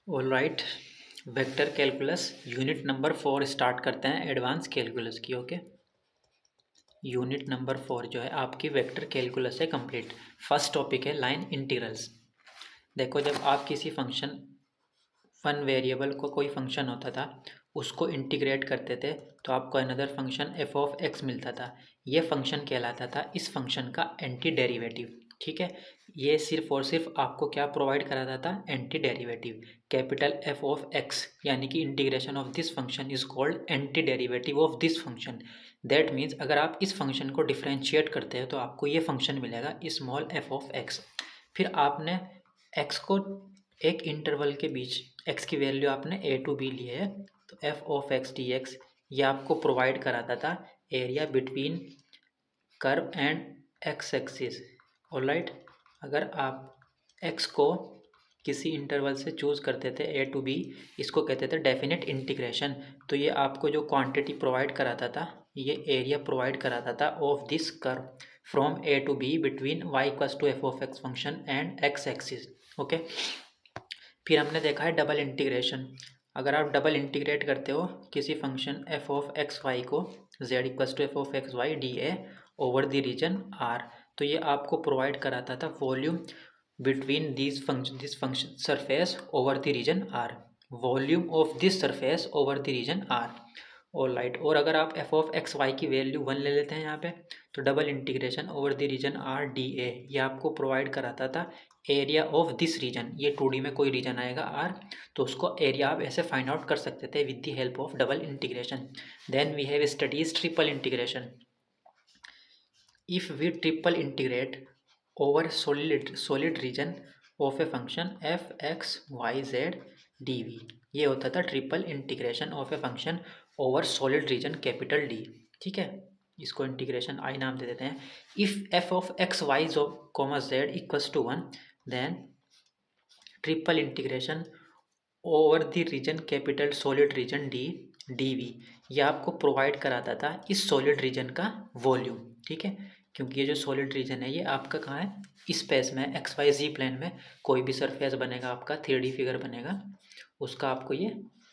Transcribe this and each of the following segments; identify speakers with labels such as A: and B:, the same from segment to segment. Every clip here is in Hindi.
A: All right. Vector calculus unit number 4 start करते हैं एडवांस कैलकुलस की। ओके, यूनिट नंबर 4 जो है आपकी वेक्टर कैलकुलस है कंप्लीट। फर्स्ट टॉपिक है लाइन इंटीग्रल्स। देखो, जब आप किसी फंक्शन वन वेरिएबल को कोई फंक्शन होता था उसको इंटीग्रेट करते थे तो आपको another function F of x मिलता था। ये फंक्शन कहलाता था इस फंक्शन का एंटी डेरिवेटिव। ठीक है, ये सिर्फ और सिर्फ आपको क्या प्रोवाइड कराता था? Anti derivative. Capital F of x यानी कि integration of this function is called anti derivative of this function. That means अगर आप इस फंक्शन को डिफ्रेंशिएट करते हो तो आपको ये फंक्शन मिलेगा स्मॉल एफ ऑफ एक्स। फिर आपने एक्स को एक इंटरवल के बीच एक्स की वैल्यू आपने ए टू बी ली है तो F of X D x ये आपको प्रोवाइड कराता था area between curve and X axis. Alright, अगर आप एक्स को किसी इंटरवल से चूज़ करते थे ए टू बी, इसको कहते थे डेफिनेट इंटीग्रेशन। तो ये आपको जो क्वांटिटी प्रोवाइड कराता था ये एरिया प्रोवाइड कराता था of this curve from A to B between Y equals to F of X function and X axis. Okay, फिर हमने देखा है डबल इंटीग्रेशन। अगर आप डबल इंटीग्रेट करते हो किसी function F of X Y को Z equals to F of X Y D A over the region R, तो ये आपको प्रोवाइड कराता था volume between this function surface over the region R, volume of this surface over the region R. All right, और अगर आप एफ ऑफ एक्स वाई की वैल्यू 1 ले लेते हैं यहाँ पे तो double integration over the region R D A ये आपको प्रोवाइड कराता था एरिया ऑफ दिस रीजन। ये 2D में कोई रीजन आएगा आर, तो उसको एरिया आप ऐसे फाइंड आउट कर सकते थे with the help of double integration. Then we have studies triple integration. If we triple integrate over solid region of a function F x Y Z D V, ये होता था triple integration of a function over solid region capital D. ठीक है, इसको इंटीग्रेशन आई नाम दे देते हैं। If F of X Y comma Z equals to 1 then triple integration over the reason capital solid region D D V, ये आपको प्रोवाइड कराता था इस सॉलिड रीजन का वॉल्यूम। ठीक है, क्योंकि ये जो सॉलिड रीजन है ये आपका कहाँ है? स्पेस में, एक्स वाई जी प्लेन में। कोई भी सरफेस बनेगा आपका 3D फिगर बनेगा उसका आपको ये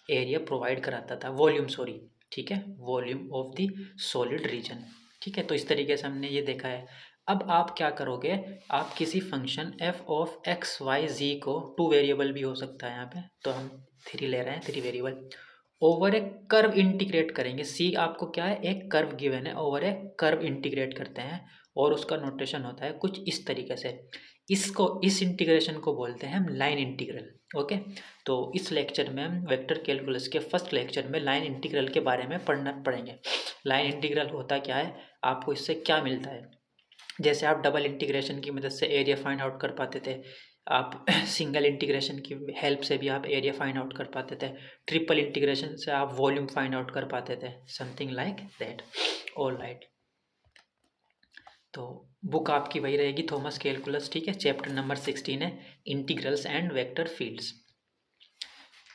A: एरिया प्रोवाइड कराता था, वॉल्यूम सॉरी। ठीक है, volume of the solid region. ठीक है, तो इस तरीके से हमने ये देखा है। अब आप क्या करोगे? आप किसी function F of X Y जी को, टू वेरिएबल भी हो सकता है यहाँ पे, तो हम 3 ले रहे हैं, 3 variable, over a curve integrate करेंगे। सी आपको क्या है? एक कर्व गिवन है, ओवर ए कर्व इंटीग्रेट करते हैं और उसका नोटेशन होता है कुछ इस तरीके से। इस इंटीग्रेशन को बोलते हैं हम लाइन इंटीग्रल। ओके, तो इस लेक्चर में हम वेक्टर कैलकुलस के फर्स्ट लेक्चर में लाइन इंटीग्रल के बारे में पढ़ेंगे। लाइन इंटीग्रल होता क्या है, आपको इससे क्या मिलता है। जैसे आप डबल इंटीग्रेशन की मदद से एरिया फाइंड आउट कर पाते थे, आप सिंगल इंटीग्रेशन की हेल्प से भी आप एरिया फाइंड आउट कर पाते थे, ट्रिपल इंटीग्रेशन से आप वॉल्यूम फाइंड आउट कर पाते थे, something like that. All right, तो बुक आपकी वही रहेगी, थॉमस कैलकुलस। ठीक है, चैप्टर नंबर 16 है integrals and vector fields.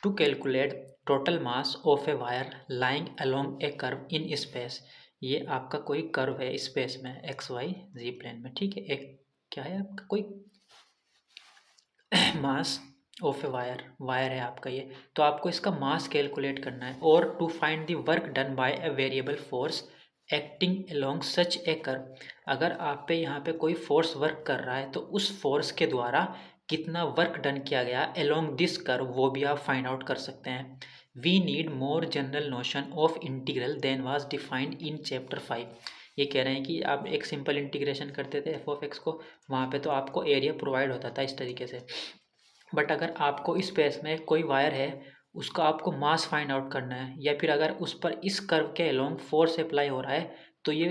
A: To calculate total mass of a wire lying along a curve in space, ये आपका कोई कर्व है स्पेस में एक्स वाई जी प्लेन में। ठीक है, एक क्या है आपका कोई मास ऑफ ए वायर है आपका ये, तो आपको इसका मास कैलकुलेट करना है। और to find the work done by a variable force acting along such a curve, अगर आप पे यहाँ पे कोई फोर्स वर्क कर रहा है तो उस फोर्स के द्वारा कितना वर्क डन किया गया अलोंग दिस कर्व वो भी आप फाइंड आउट कर सकते हैं। We need more general notion of integral then was defined in chapter 5। ये कह रहे हैं कि आप एक सिंपल इंटीग्रेशन करते थे एफ ऑफ एक्स को, वहाँ पे तो आपको एरिया प्रोवाइड होता था इस तरीके से। बट अगर आपको इस स्पेस में कोई वायर है उसका आपको मास फाइंड आउट करना है, या फिर अगर उस पर इस कर्व के अलोंग फोर्स अप्लाई हो रहा है तो ये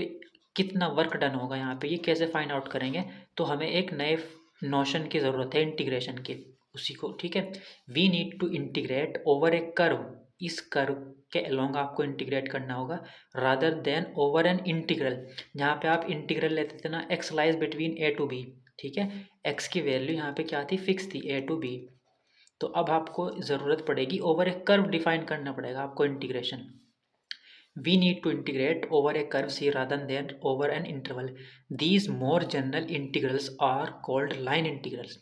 A: कितना वर्क डन होगा यहाँ पे, ये कैसे फाइंड आउट करेंगे? तो हमें एक नए नोशन की ज़रूरत है इंटीग्रेशन की, उसी को। ठीक है, we need to integrate over a curve, इस कर्व के अलोंग आपको इंटीग्रेट करना होगा rather than over an integral. जहाँ पे आप इंटीग्रल लेते थे ना, X lies between A to B. ठीक है, एक्स की वैल्यू यहाँ पे क्या थी? फिक्स थी, ए टू बी। तो अब आपको ज़रूरत पड़ेगी ओवर ए कर्व डिफाइन करना पड़ेगा आपको integration. We need to integrate over a curve C rather than over an interval. These more general integrals are called line integrals.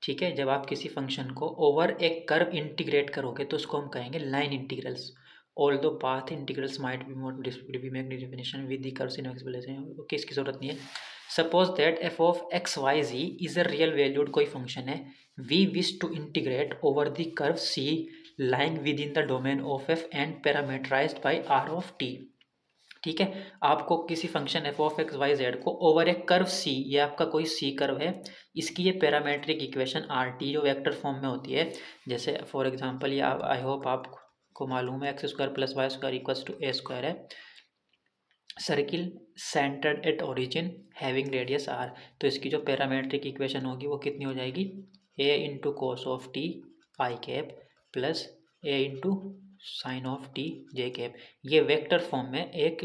A: ठीक है, जब आप किसी फंक्शन को ओवर एक कर्व इंटीग्रेट करोगे तो उसको हम कहेंगे line integrals. Although path integrals might be more descriptive, we make the definition with the curves in explanation. Okay, इसकी जरूरत नहीं है। Suppose that F of X Y Z is a real valued कोई फंक्शन है, we wish to integrate over the curve C lying within the domain of F and parameterized by R of T. ठीक है, आपको किसी function F of X Y Z को ओवर एक कर्व सी, ये आपका कोई सी कर्व है, इसकी ये पैरामेट्रिक इक्वेशन आर टी जो वेक्टर फॉर्म में होती है, जैसे फॉर एग्जांपल ये आई होप आपको मालूम है X square plus Y square equals to A square है, circle centred at origin having radius R. तो इसकी जो पैरामेट्रिक इक्वेशन होगी वो कितनी हो जाएगी, A into cos of T I cap plus A into sine of T J cap. ये वेक्टर फॉर्म में एक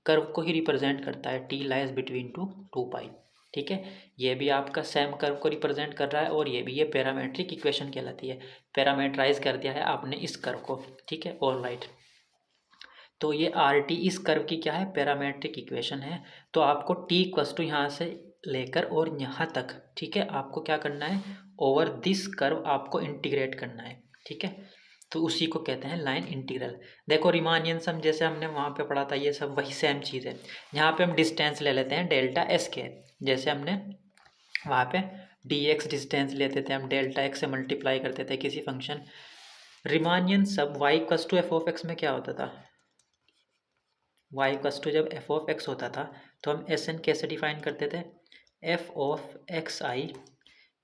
A: कर्व को ही रिप्रेजेंट करता है, T lies between two pi. ठीक है, ये भी आपका सेम कर्व को रिप्रेजेंट कर रहा है और ये भी, ये पैरामेट्रिक इक्वेशन कहलाती है। पैरामेट्राइज कर दिया है आपने इस कर्व को। ठीक है, ऑल राइट। तो ये आर टी इस कर्व की क्या है, पैरामेट्रिक इक्वेशन है। तो आपको टी इक्वल्स टू यहाँ से लेकर और यहाँ तक, ठीक है, आपको क्या करना है, ओवर दिस कर्व आपको इंटीग्रेट करना है। ठीक है, तो उसी को कहते हैं लाइन इंटीग्रल। देखो रीमानियन सम जैसे हमने वहाँ पे पढ़ा था, ये सब वही सेम चीज़ है। यहाँ पे हम डिस्टेंस ले लेते हैं डेल्टा एस के, जैसे हमने वहाँ पे डी एक्स डिस्टेंस लेते थे, हम डेल्टा एक्स से मल्टीप्लाई करते थे किसी function. Riemannian sum Y equals to F of X में क्या होता था, वाई इक्वल्स टू जब एफ ऑफ एक्स होता था तो हम एस एन कैसे डिफाइन करते थे, F of X I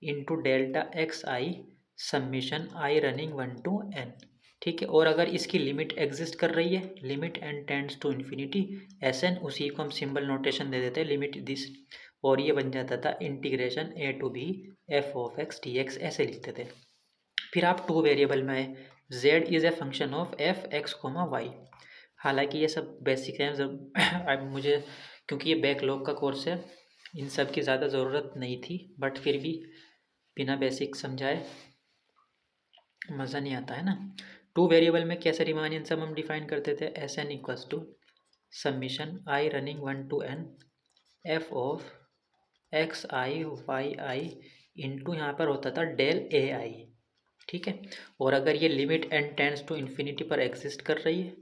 A: into delta x I summation I running 1 to n। ठीक है, और अगर इसकी लिमिट एग्जिस्ट कर रही है, limit N tends to infinity S N, उसी को हम सिंबल नोटेशन दे देते हैं लिमिट दिस, और ये बन जाता था integration A to B F of X D X, ऐसे लिखते थे। फिर आप टू वेरिएबल में आए, Z is a function of F X comma Y. हालांकि ये सब बेसिक है, अब मुझे क्योंकि ये बैकलॉग का कोर्स है इन सब की ज़्यादा ज़रूरत नहीं थी, बट फिर भी बिना बेसिक समझाए मज़ा नहीं आता है ना। टू वेरिएबल में कैसे रीमानियन सम हम डिफाइन करते थे, S N equals to summation I running 1 to n F of X I Y I into यहाँ पर होता था डेल ए आई। ठीक है, और अगर ये limit N tends to infinity पर एग्जिस्ट कर रही है,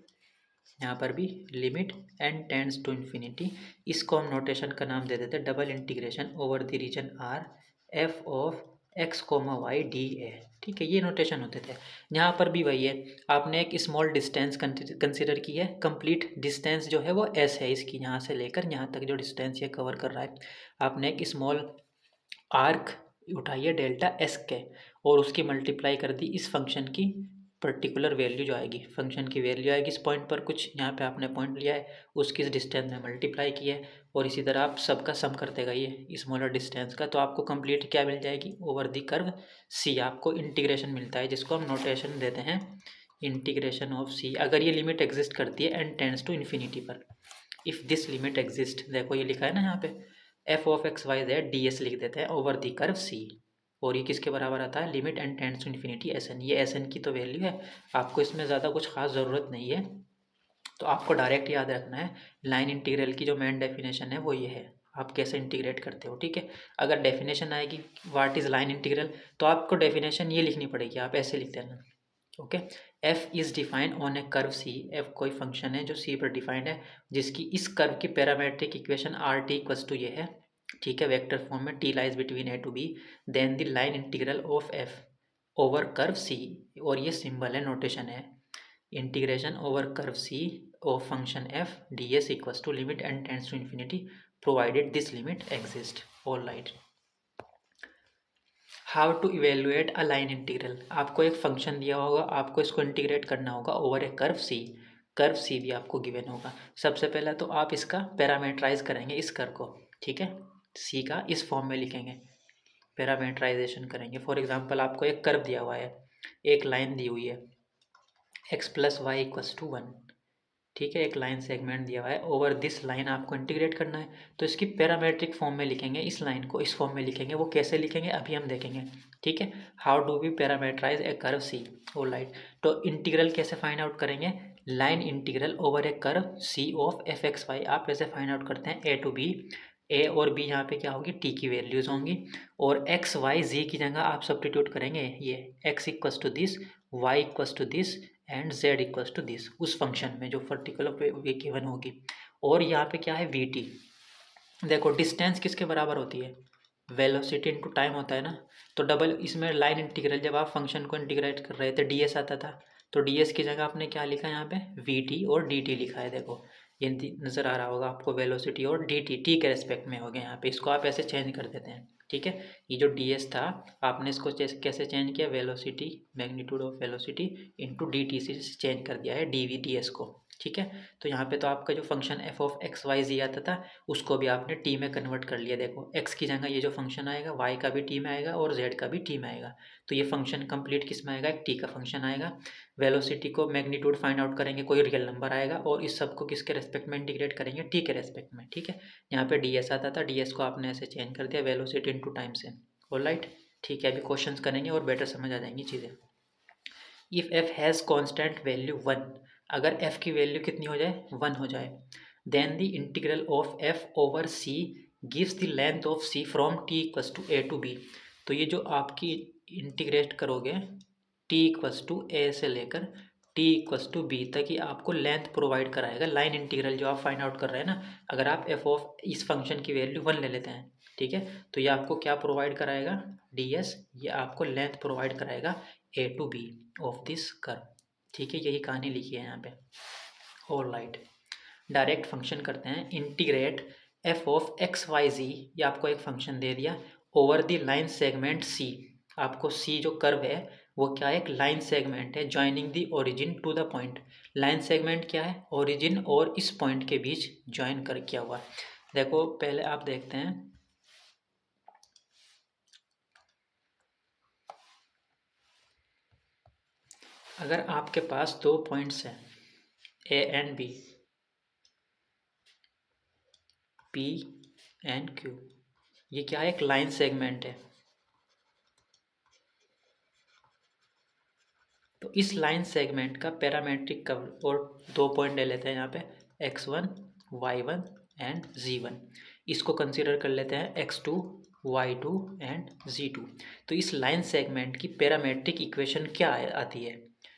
A: यहाँ पर भी limit N tends to infinity, इसको हम नोटेशन का नाम दे देते हैं double integration over the region R F of X comma Y D A. ठीक है, ये नोटेशन होते थे। यहाँ पर भी वही है, आपने एक स्मॉल डिस्टेंस कंसिडर की है, कंप्लीट डिस्टेंस जो है वो एस है इसकी, यहाँ से लेकर यहाँ तक जो डिस्टेंस ये कवर कर रहा है। आपने एक स्मॉल आर्क उठाई है डेल्टा एस के, और उसकी मल्टीप्लाई कर दी इस फंक्शन की पर्टिकुलर वैल्यू जो आएगी, फंक्शन की वैल्यू आएगी इस पॉइंट पर, कुछ यहाँ पे आपने पॉइंट लिया है, उसकी इस डिस्टेंस में मल्टीप्लाई किया है, और इसी तरह आप सबका सम करते गए स्मॉलर डिस्टेंस का, तो आपको कंप्लीट क्या मिल जाएगी, ओवर द कर्व सी आपको इंटीग्रेशन मिलता है, जिसको हम नोटेशन देते हैं इंटीग्रेशन ऑफ सी। अगर ये लिमिट एग्जिस्ट करती है एंड टेंड्स टू इन्फिनिटी पर, इफ़ दिस लिमिट एग्जिस्ट, देखो ये लिखा है ना यहाँ पे F of X Y Z D S लिख देते हैं ओवर द कर्व सी, और ये किसके बराबर आता है, limit N tends to infinity S N. ये एस एन की तो वैल्यू है, आपको इसमें ज़्यादा कुछ खास ज़रूरत नहीं है, तो आपको डायरेक्ट याद रखना है लाइन इंटीग्रल की जो मेन डेफिनेशन है वो ये है, आप कैसे इंटीग्रेट करते हो। ठीक है, अगर डेफिनेशन आएगी व्हाट इज़ लाइन इंटीग्रल, तो आपको डेफिनेशन ये लिखनी पड़ेगी, आप ऐसे लिख देना। Okay, F is defined on a curve C, F कोई फंक्शन है जो सी पर डिफाइंड है, जिसकी इस कर्व की parametric equation R T equals to ये है। ठीक है, वेक्टर फॉर्म में T lies between A to B, then the line integral of F over curve सी, और ये सिंबल है, नोटेशन है, integration over curve C of function F D S equals to limit N tends to infinity provided this limit exist. All right. How to evaluate a line integral, आपको एक फंक्शन दिया होगा, आपको इसको इंटीग्रेट करना होगा over a curve C, curve सी भी आपको गिवन होगा। सबसे पहले तो आप इसका पैरामीटराइज करेंगे इस कर्व को, ठीक है, सी का इस फॉर्म में लिखेंगे, पैरामीटराइजेशन करेंगे। फॉर एग्जांपल आपको एक कर्व दिया हुआ है, एक लाइन दी हुई है X plus Y equals to 1, ठीक है, एक लाइन सेगमेंट दिया हुआ है, ओवर दिस लाइन आपको इंटीग्रेट करना है, तो इसकी पैरामेट्रिक फॉर्म में लिखेंगे, इस लाइन को इस फॉर्म में लिखेंगे। वो कैसे लिखेंगे अभी हम देखेंगे। ठीक है, how do we parametrize a curve C. All right, तो इंटीग्रल कैसे फाइंड आउट करेंगे, line integral over a curve C of F x Y, आप कैसे फाइंड आउट करते हैं, ए टू बी ए और बी यहाँ पे क्या होगी, टी की वैल्यूज़ होंगी, और एक्स वाई जी की जगह आप सब्स्टिट्यूट करेंगे, ये X equals to this, Y equals to this and Z equals to this, उस फंक्शन में जो पर्टिकुलर वे गिवन होगी। और यहाँ पे क्या है, वी टी। देखो डिस्टेंस किसके बराबर होती है, वेलोसिटी इनटू टाइम होता है ना। तो डबल इसमें लाइन इंटीग्रल, जब आप फंक्शन को इंटीग्रेट कर रहे थे डीएस आता था, तो डीएस की जगह आपने क्या लिखा है यहाँ पे, वी टी और डी टी लिखा है। देखो ये नज़र आ रहा होगा आपको, वेलोसिटी और डी टी, टी के रेस्पेक्ट में हो गया यहाँ पे, इसको आप ऐसे चेंज कर देते हैं। ठीक है, ये जो डी एस था आपने इसको कैसे चेंज किया, velocity, magnitude of velocity into D T से चेंज कर दिया है डी वी डी एस को। ठीक है, तो यहाँ पे तो आपका जो function F of X Y Z आता था उसको भी आपने टी में कन्वर्ट कर लिया। देखो एक्स की जगह ये जो फंक्शन आएगा वाई का भी टी में आएगा और जेड का भी टी में आएगा, तो ये फंक्शन कंप्लीट किस में आएगा, एक टी का फंक्शन आएगा। वेलोसिटी को मैग्नीट्यूड फाइंड आउट करेंगे, कोई रियल नंबर आएगा, और इस सब को किसके रेस्पेक्ट में इंटीग्रेट करेंगे, टी के रेस्पेक्ट में। ठीक है, यहाँ पे डी एस आता था, डी एस को आपने ऐसे चेंज कर दिया वेलोसिटी इंटू टाइम से। ऑलराइट, ठीक है, अभी क्वेश्चन करेंगे और बेटर समझ आ जाएंगी चीज़ें। If F has constant value one, अगर एफ की वैल्यू कितनी हो जाए, वन हो जाए, then the integral of F over C gives the length of C from T equals to A to B. तो ये जो आपकी इंटीग्रेट करोगे टी इक्वस टू ए से लेकर टी इक्वस टू बी तक, ये आपको लेंथ प्रोवाइड कराएगा। लाइन इंटीग्रल जो आप फाइंड आउट कर रहे हैं ना, अगर आप एफ ऑफ इस फंक्शन की वैल्यू वन ले लेते हैं, ठीक है, तो ये आपको क्या प्रोवाइड कराएगा, डी एस, ये आपको लेंथ प्रोवाइड कराएगा A to B of this curve. ठीक है, यही कहानी लिखी है यहाँ पे। ऑलराइट, डायरेक्ट फंक्शन करते हैं, integrate F of X Y Z, ये आपको एक फंक्शन दे दिया, over the line segment C. आपको सी जो कर्व है वो क्या है, एक लाइन सेगमेंट है, joining the origin to the point. Line segment क्या है, ओरिजिन और इस पॉइंट के बीच ज्वाइन कर किया हुआ। देखो पहले आप देखते हैं, अगर आपके पास दो पॉइंट्स हैं A and B, P and Q, ये क्या है, एक लाइन सेगमेंट है। तो इस लाइन सेगमेंट का पैरामेट्रिक कर्व, और दो पॉइंट ले लेते हैं यहाँ पे, x1 y1 एंड z1, इसको कंसीडर कर लेते हैं x2 y2 एंड z2। तो इस लाइन सेगमेंट की पैरामेट्रिक इक्वेशन क्या आती है,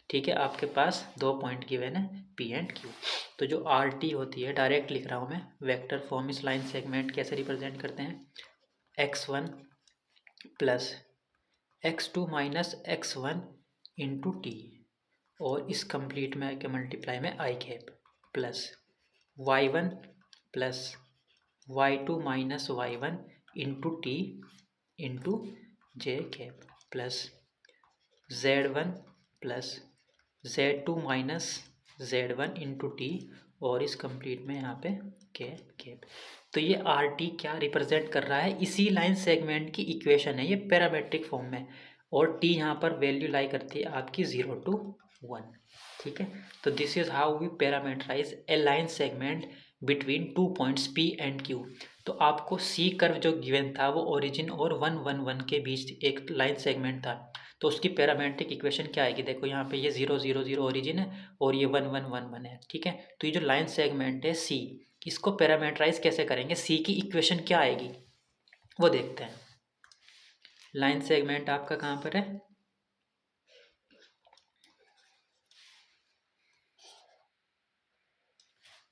A: ठीक है, आपके पास दो पॉइंट गिवन है p एंड q। तो जो आर टी होती है, डायरेक्ट लिख रहा हूँ मैं वेक्टर फॉर्म, इस लाइन सेगमेंट कैसे रिप्रेजेंट करते हैं, x1 plus x2 minus x1 into T, और इस कंप्लीट में के मल्टीप्लाई में I cap, plus y1 plus y2 minus y1 into T into J cap, plus z1 plus z2 minus z1 into T, और इस कंप्लीट में यहाँ पे कैप। तो ये आर टी क्या रिप्रेजेंट कर रहा है, इसी लाइन सेगमेंट की इक्वेशन है ये पैरामेट्रिक फॉर्म में, और टी यहाँ पर वैल्यू लाई करती है आपकी 0 to 1। ठीक है, तो this is how we parametrize a line segment between two points P and Q. तो आपको सी कर्व जो गिवन था वो ओरिजिन और 1 1 1 के बीच एक लाइन सेगमेंट था, तो उसकी पैरामेट्रिक इक्वेशन क्या आएगी, देखो यहाँ पे ये 0 0 0 ओरिजिन है और ये 1 1 1 1 है। ठीक है, तो ये जो लाइन सेगमेंट है सी, इसको पैरामेट्राइज कैसे करेंगे, सी की इक्वेशन क्या आएगी वो देखते हैं। लाइन सेगमेंट आपका कहाँ पर है,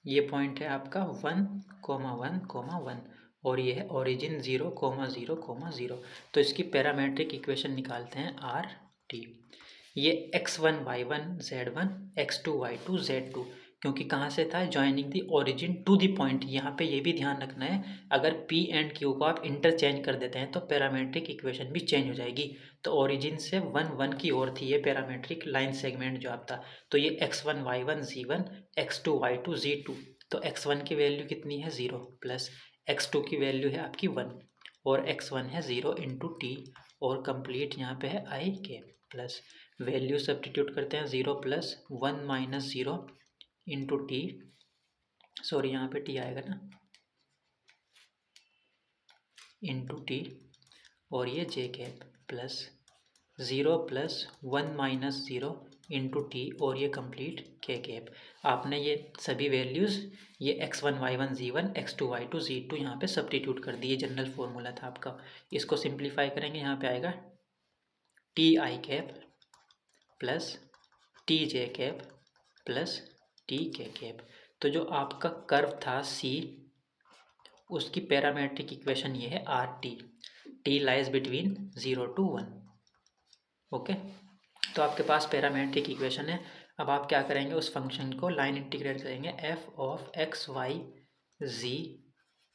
A: ये पॉइंट है आपका 1,1,1, और ये है ओरिजिन 0,0,0। तो इसकी पैरामेट्रिक इक्वेशन निकालते हैं आर टी। ये x1 y1 z1, x2 y2 z2, क्योंकि कहाँ से था, joining the origin to the point. यहाँ पे ये भी ध्यान रखना है, अगर p एंड q को आप इंटरचेंज कर देते हैं तो पैरामेट्रिक इक्वेशन भी चेंज हो जाएगी। तो ओरिजिन से 1 1 की ओर थी ये पैरामेट्रिक लाइन सेगमेंट जो आपका, तो ये x1 y1 z1, x2 y2 z2। तो x1 की वैल्यू कितनी है 0, प्लस x2 की वैल्यू है आपकी 1, और x1 है 0 इंटू टी, और कंप्लीट यहाँ पे है आई के, प्लस वैल्यू सब्स्टिट्यूट करते हैं 0 plus 1 minus 0 into T, sorry यहाँ पे टी आएगा ना, इंटू टी, और ये J cap, plus 0 plus 1 minus 0 into T और ये कंप्लीट के कैप। आपने ये सभी वैल्यूज़ ये x1 y1 z1 x2 y2 z2 यहाँ पे सब्स्टिट्यूट कर दिए, जनरल फॉर्मूला था आपका। इसको सिंप्लीफाई करेंगे, यहाँ पे आएगा T I cap plus t J cap plus T के कैप। तो जो आपका कर्व था सी, उसकी पैरामेट्रिक इक्वेशन ये है R T lies between 0 to 1। Okay, तो आपके पास पैरामेट्रिक इक्वेशन है। अब आप क्या करेंगे, उस फंक्शन को लाइन इंटीग्रेट करेंगे, F of X Y Z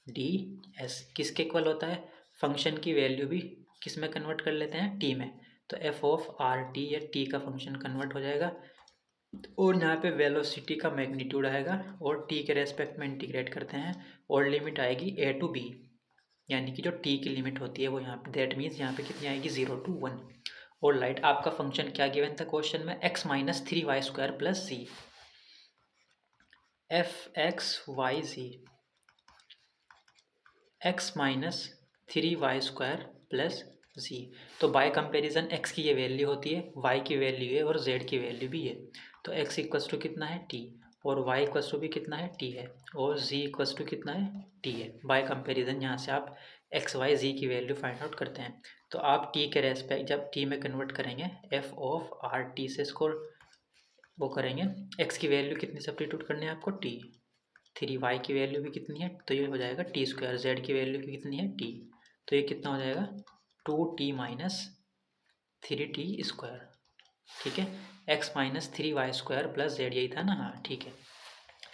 A: D S किसके इक्वल होता है, फंक्शन की वैल्यू भी किस में कन्वर्ट कर लेते हैं, टी में। तो एफ ऑफ आर टी या टी का फंक्शन कन्वर्ट हो जाएगा और यहाँ पे वेलोसिटी का मैग्नीट्यूड आएगा और टी के रेस्पेक्ट में इंटीग्रेट करते हैं और लिमिट आएगी ए टू बी, यानी कि जो टी की लिमिट होती है वो यहाँ पे, दैट मीन्स यहाँ पे कितनी आएगी 0 to 1। और लाइट आपका फंक्शन क्या गिवन था क्वेश्चन में, x माइनस 3y² प्लस जी, एफ एक्स वाई जी x माइनस 3y² प्लस जी। तो बाय कंपेरिजन x की ये वैल्यू होती है, y की वैल्यू है और z की वैल्यू भी है। तो x इक्वस टू कितना है t और y इक्वस टू भी कितना है t है और z इक्वस टू कितना है t है। बाय कंपेरिजन यहाँ से आप x y z की वैल्यू फाइंड आउट करते हैं। तो आप t के रेस्पेक्ट जब t में कन्वर्ट करेंगे f ऑफ आर टी से इसको वो करेंगे, x की वैल्यू कितनी सब्स्टिट्यूट करनी है आपको t, 3y की वैल्यू भी कितनी है, तो ये हो जाएगा टी स्क्वायर, जेड की वैल्यू भी कितनी है t, तो ये कितना हो जाएगा 2t माइनस 3t स्क्वायर। ठीक है, x minus 3y² plus Z, यही था ना, हाँ ठीक है।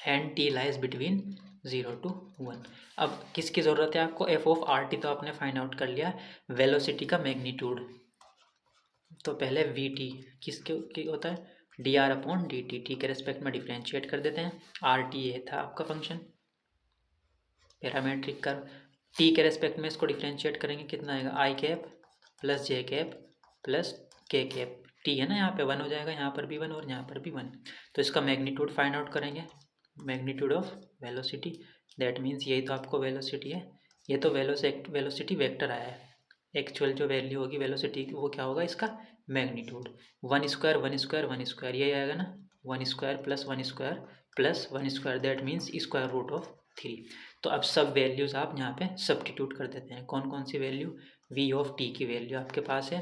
A: And t lies between 0 to 1। अब किसकी ज़रूरत है आपको, f ऑफ आर टी तो आपने फाइंड आउट कर लिया, वेलोसिटी का मैग्नीट्यूड। तो पहले वी टी किसके होता है, D R upon D T, T के रेस्पेक्ट में डिफ्रेंशिएट कर देते हैं। आर टी ये था आपका फंक्शन पैरामेट्रिक कर्व, टी के रेस्पेक्ट में इसको डिफ्रेंशिएट करेंगे, कितना आएगा i cap plus J cap plus के कैप, टी है ना यहाँ पे 1 हो जाएगा, यहाँ पर भी 1 और यहाँ पर भी 1। तो इसका मैग्नीट्यूड फाइंड आउट करेंगे, magnitude of velocity, that means यही तो आपको वेलोसिटी है। ये तो वेलोसिटी वेक्टर आया है, एक्चुअल जो वैल्यू होगी वेलोसिटी की वो क्या होगा, इसका मैग्नीट्यूड 1² यही आएगा ना, 1² plus 1² plus 1², that means square root of 3। तो अब सब वैल्यूज़ आप यहाँ पे सब्स्टिट्यूट कर देते हैं। कौन कौन सी वैल्यू, v ऑफ t की वैल्यू आपके पास है,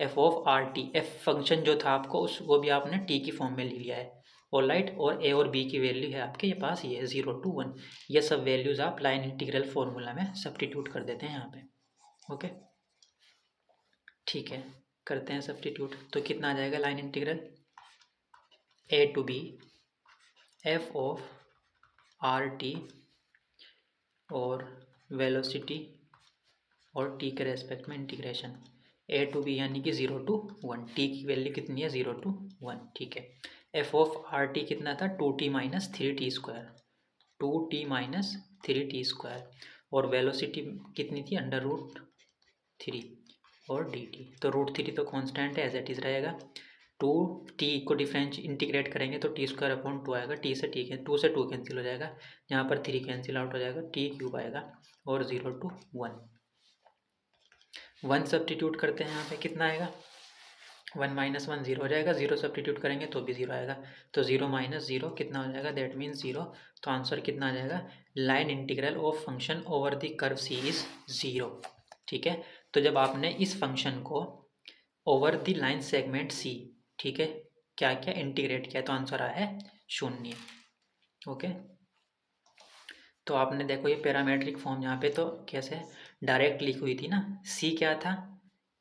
A: f of R T, F function जो था आपको उस वो भी आपने t की फॉर्म में ले लिया है, और लाइट और a और b की वैल्यू है आपके ये पास, ये 0 to 1। ये सब वैल्यूज़ आप लाइन इंटीग्रल फॉर्मूला में सब्स्टिट्यूट कर देते हैं यहाँ पे। ओके ठीक है, करते हैं सब्स्टिट्यूट, तो कितना आ जाएगा line integral a to b f of R T और वेलोसिटी और t के रेस्पेक्ट में इंटीग्रेशन a टू b यानी कि 0 to 1, t की वैल्यू कितनी है 0 to 1। ठीक है, f ऑफ आर टी कितना था 2t minus 3t square, 2t minus 3t square, और वेलोसिटी कितनी थी √3 और dt, तो √3 तो कांस्टेंट है, एज इट इज़ रहेगा। 2t को डिफरेंस इंटीग्रेट करेंगे तो t² अपॉन 2 आएगा, t से t 2 से 2 कैंसिल हो जाएगा, यहाँ पर 3 कैंसिल आउट हो जाएगा, t³ आएगा और 0 to 1 सब्स्टिट्यूट करते हैं, यहाँ पे कितना आएगा 1 माइनस 1 0 हो जाएगा, 0 सब्स्टिट्यूट करेंगे तो भी 0 आएगा, तो 0 माइनस 0 कितना हो जाएगा, दैट मीन्स 0। तो आंसर कितना आ जाएगा, line integral of function over the curve C is 0। ठीक है, तो जब आपने इस फंक्शन को over the line segment C, ठीक है, क्या क्या इंटीग्रेट किया, तो आंसर आया है 0। ओके, तो आपने देखो ये पैरामेट्रिक फॉर्म यहाँ पे तो कैसे डायरेक्ट लिखी हुई थी ना, सी क्या था,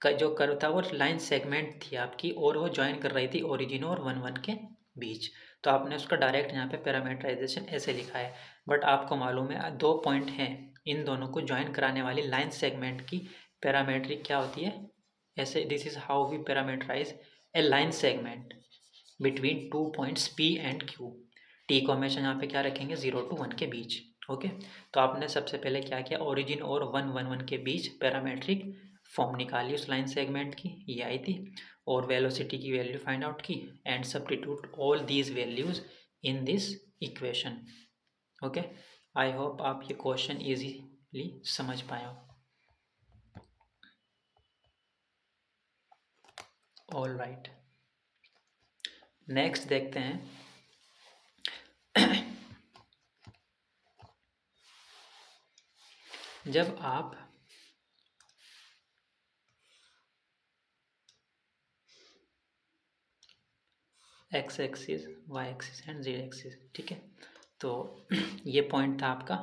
A: जो कर्व था वो लाइन सेगमेंट थी आपकी और वो ज्वाइन कर रही थी ओरिजिन और 1 1 के बीच, तो आपने उसका डायरेक्ट यहाँ पे पैरामीटराइजेशन ऐसे लिखा है। बट आपको मालूम है 2 पॉइंट हैं, इन दोनों को ज्वाइन कराने वाली लाइन सेगमेंट की पैरामेट्रिक क्या होती है, ऐसे this is how we parameterize a line segment between 2 points P and Q। T को हमेशा यहाँ पे क्या रखेंगे 0 to 1 के बीच। ओके, तो आपने सबसे पहले क्या किया, ओरिजिन और 1 1 1 के बीच पैरामेट्रिक फॉर्म निकाली उस लाइन सेगमेंट की, ये आई थी, और वेलोसिटी की वैल्यू फाइंड आउट की and substitute all these values in this equation. Okay, I hope आप ये क्वेश्चन इजीली समझ पाए हो। ऑल राइट, नेक्स्ट देखते हैं जब आप X axis, Y axis and Z axis, ठीक है। तो ये पॉइंट था आपका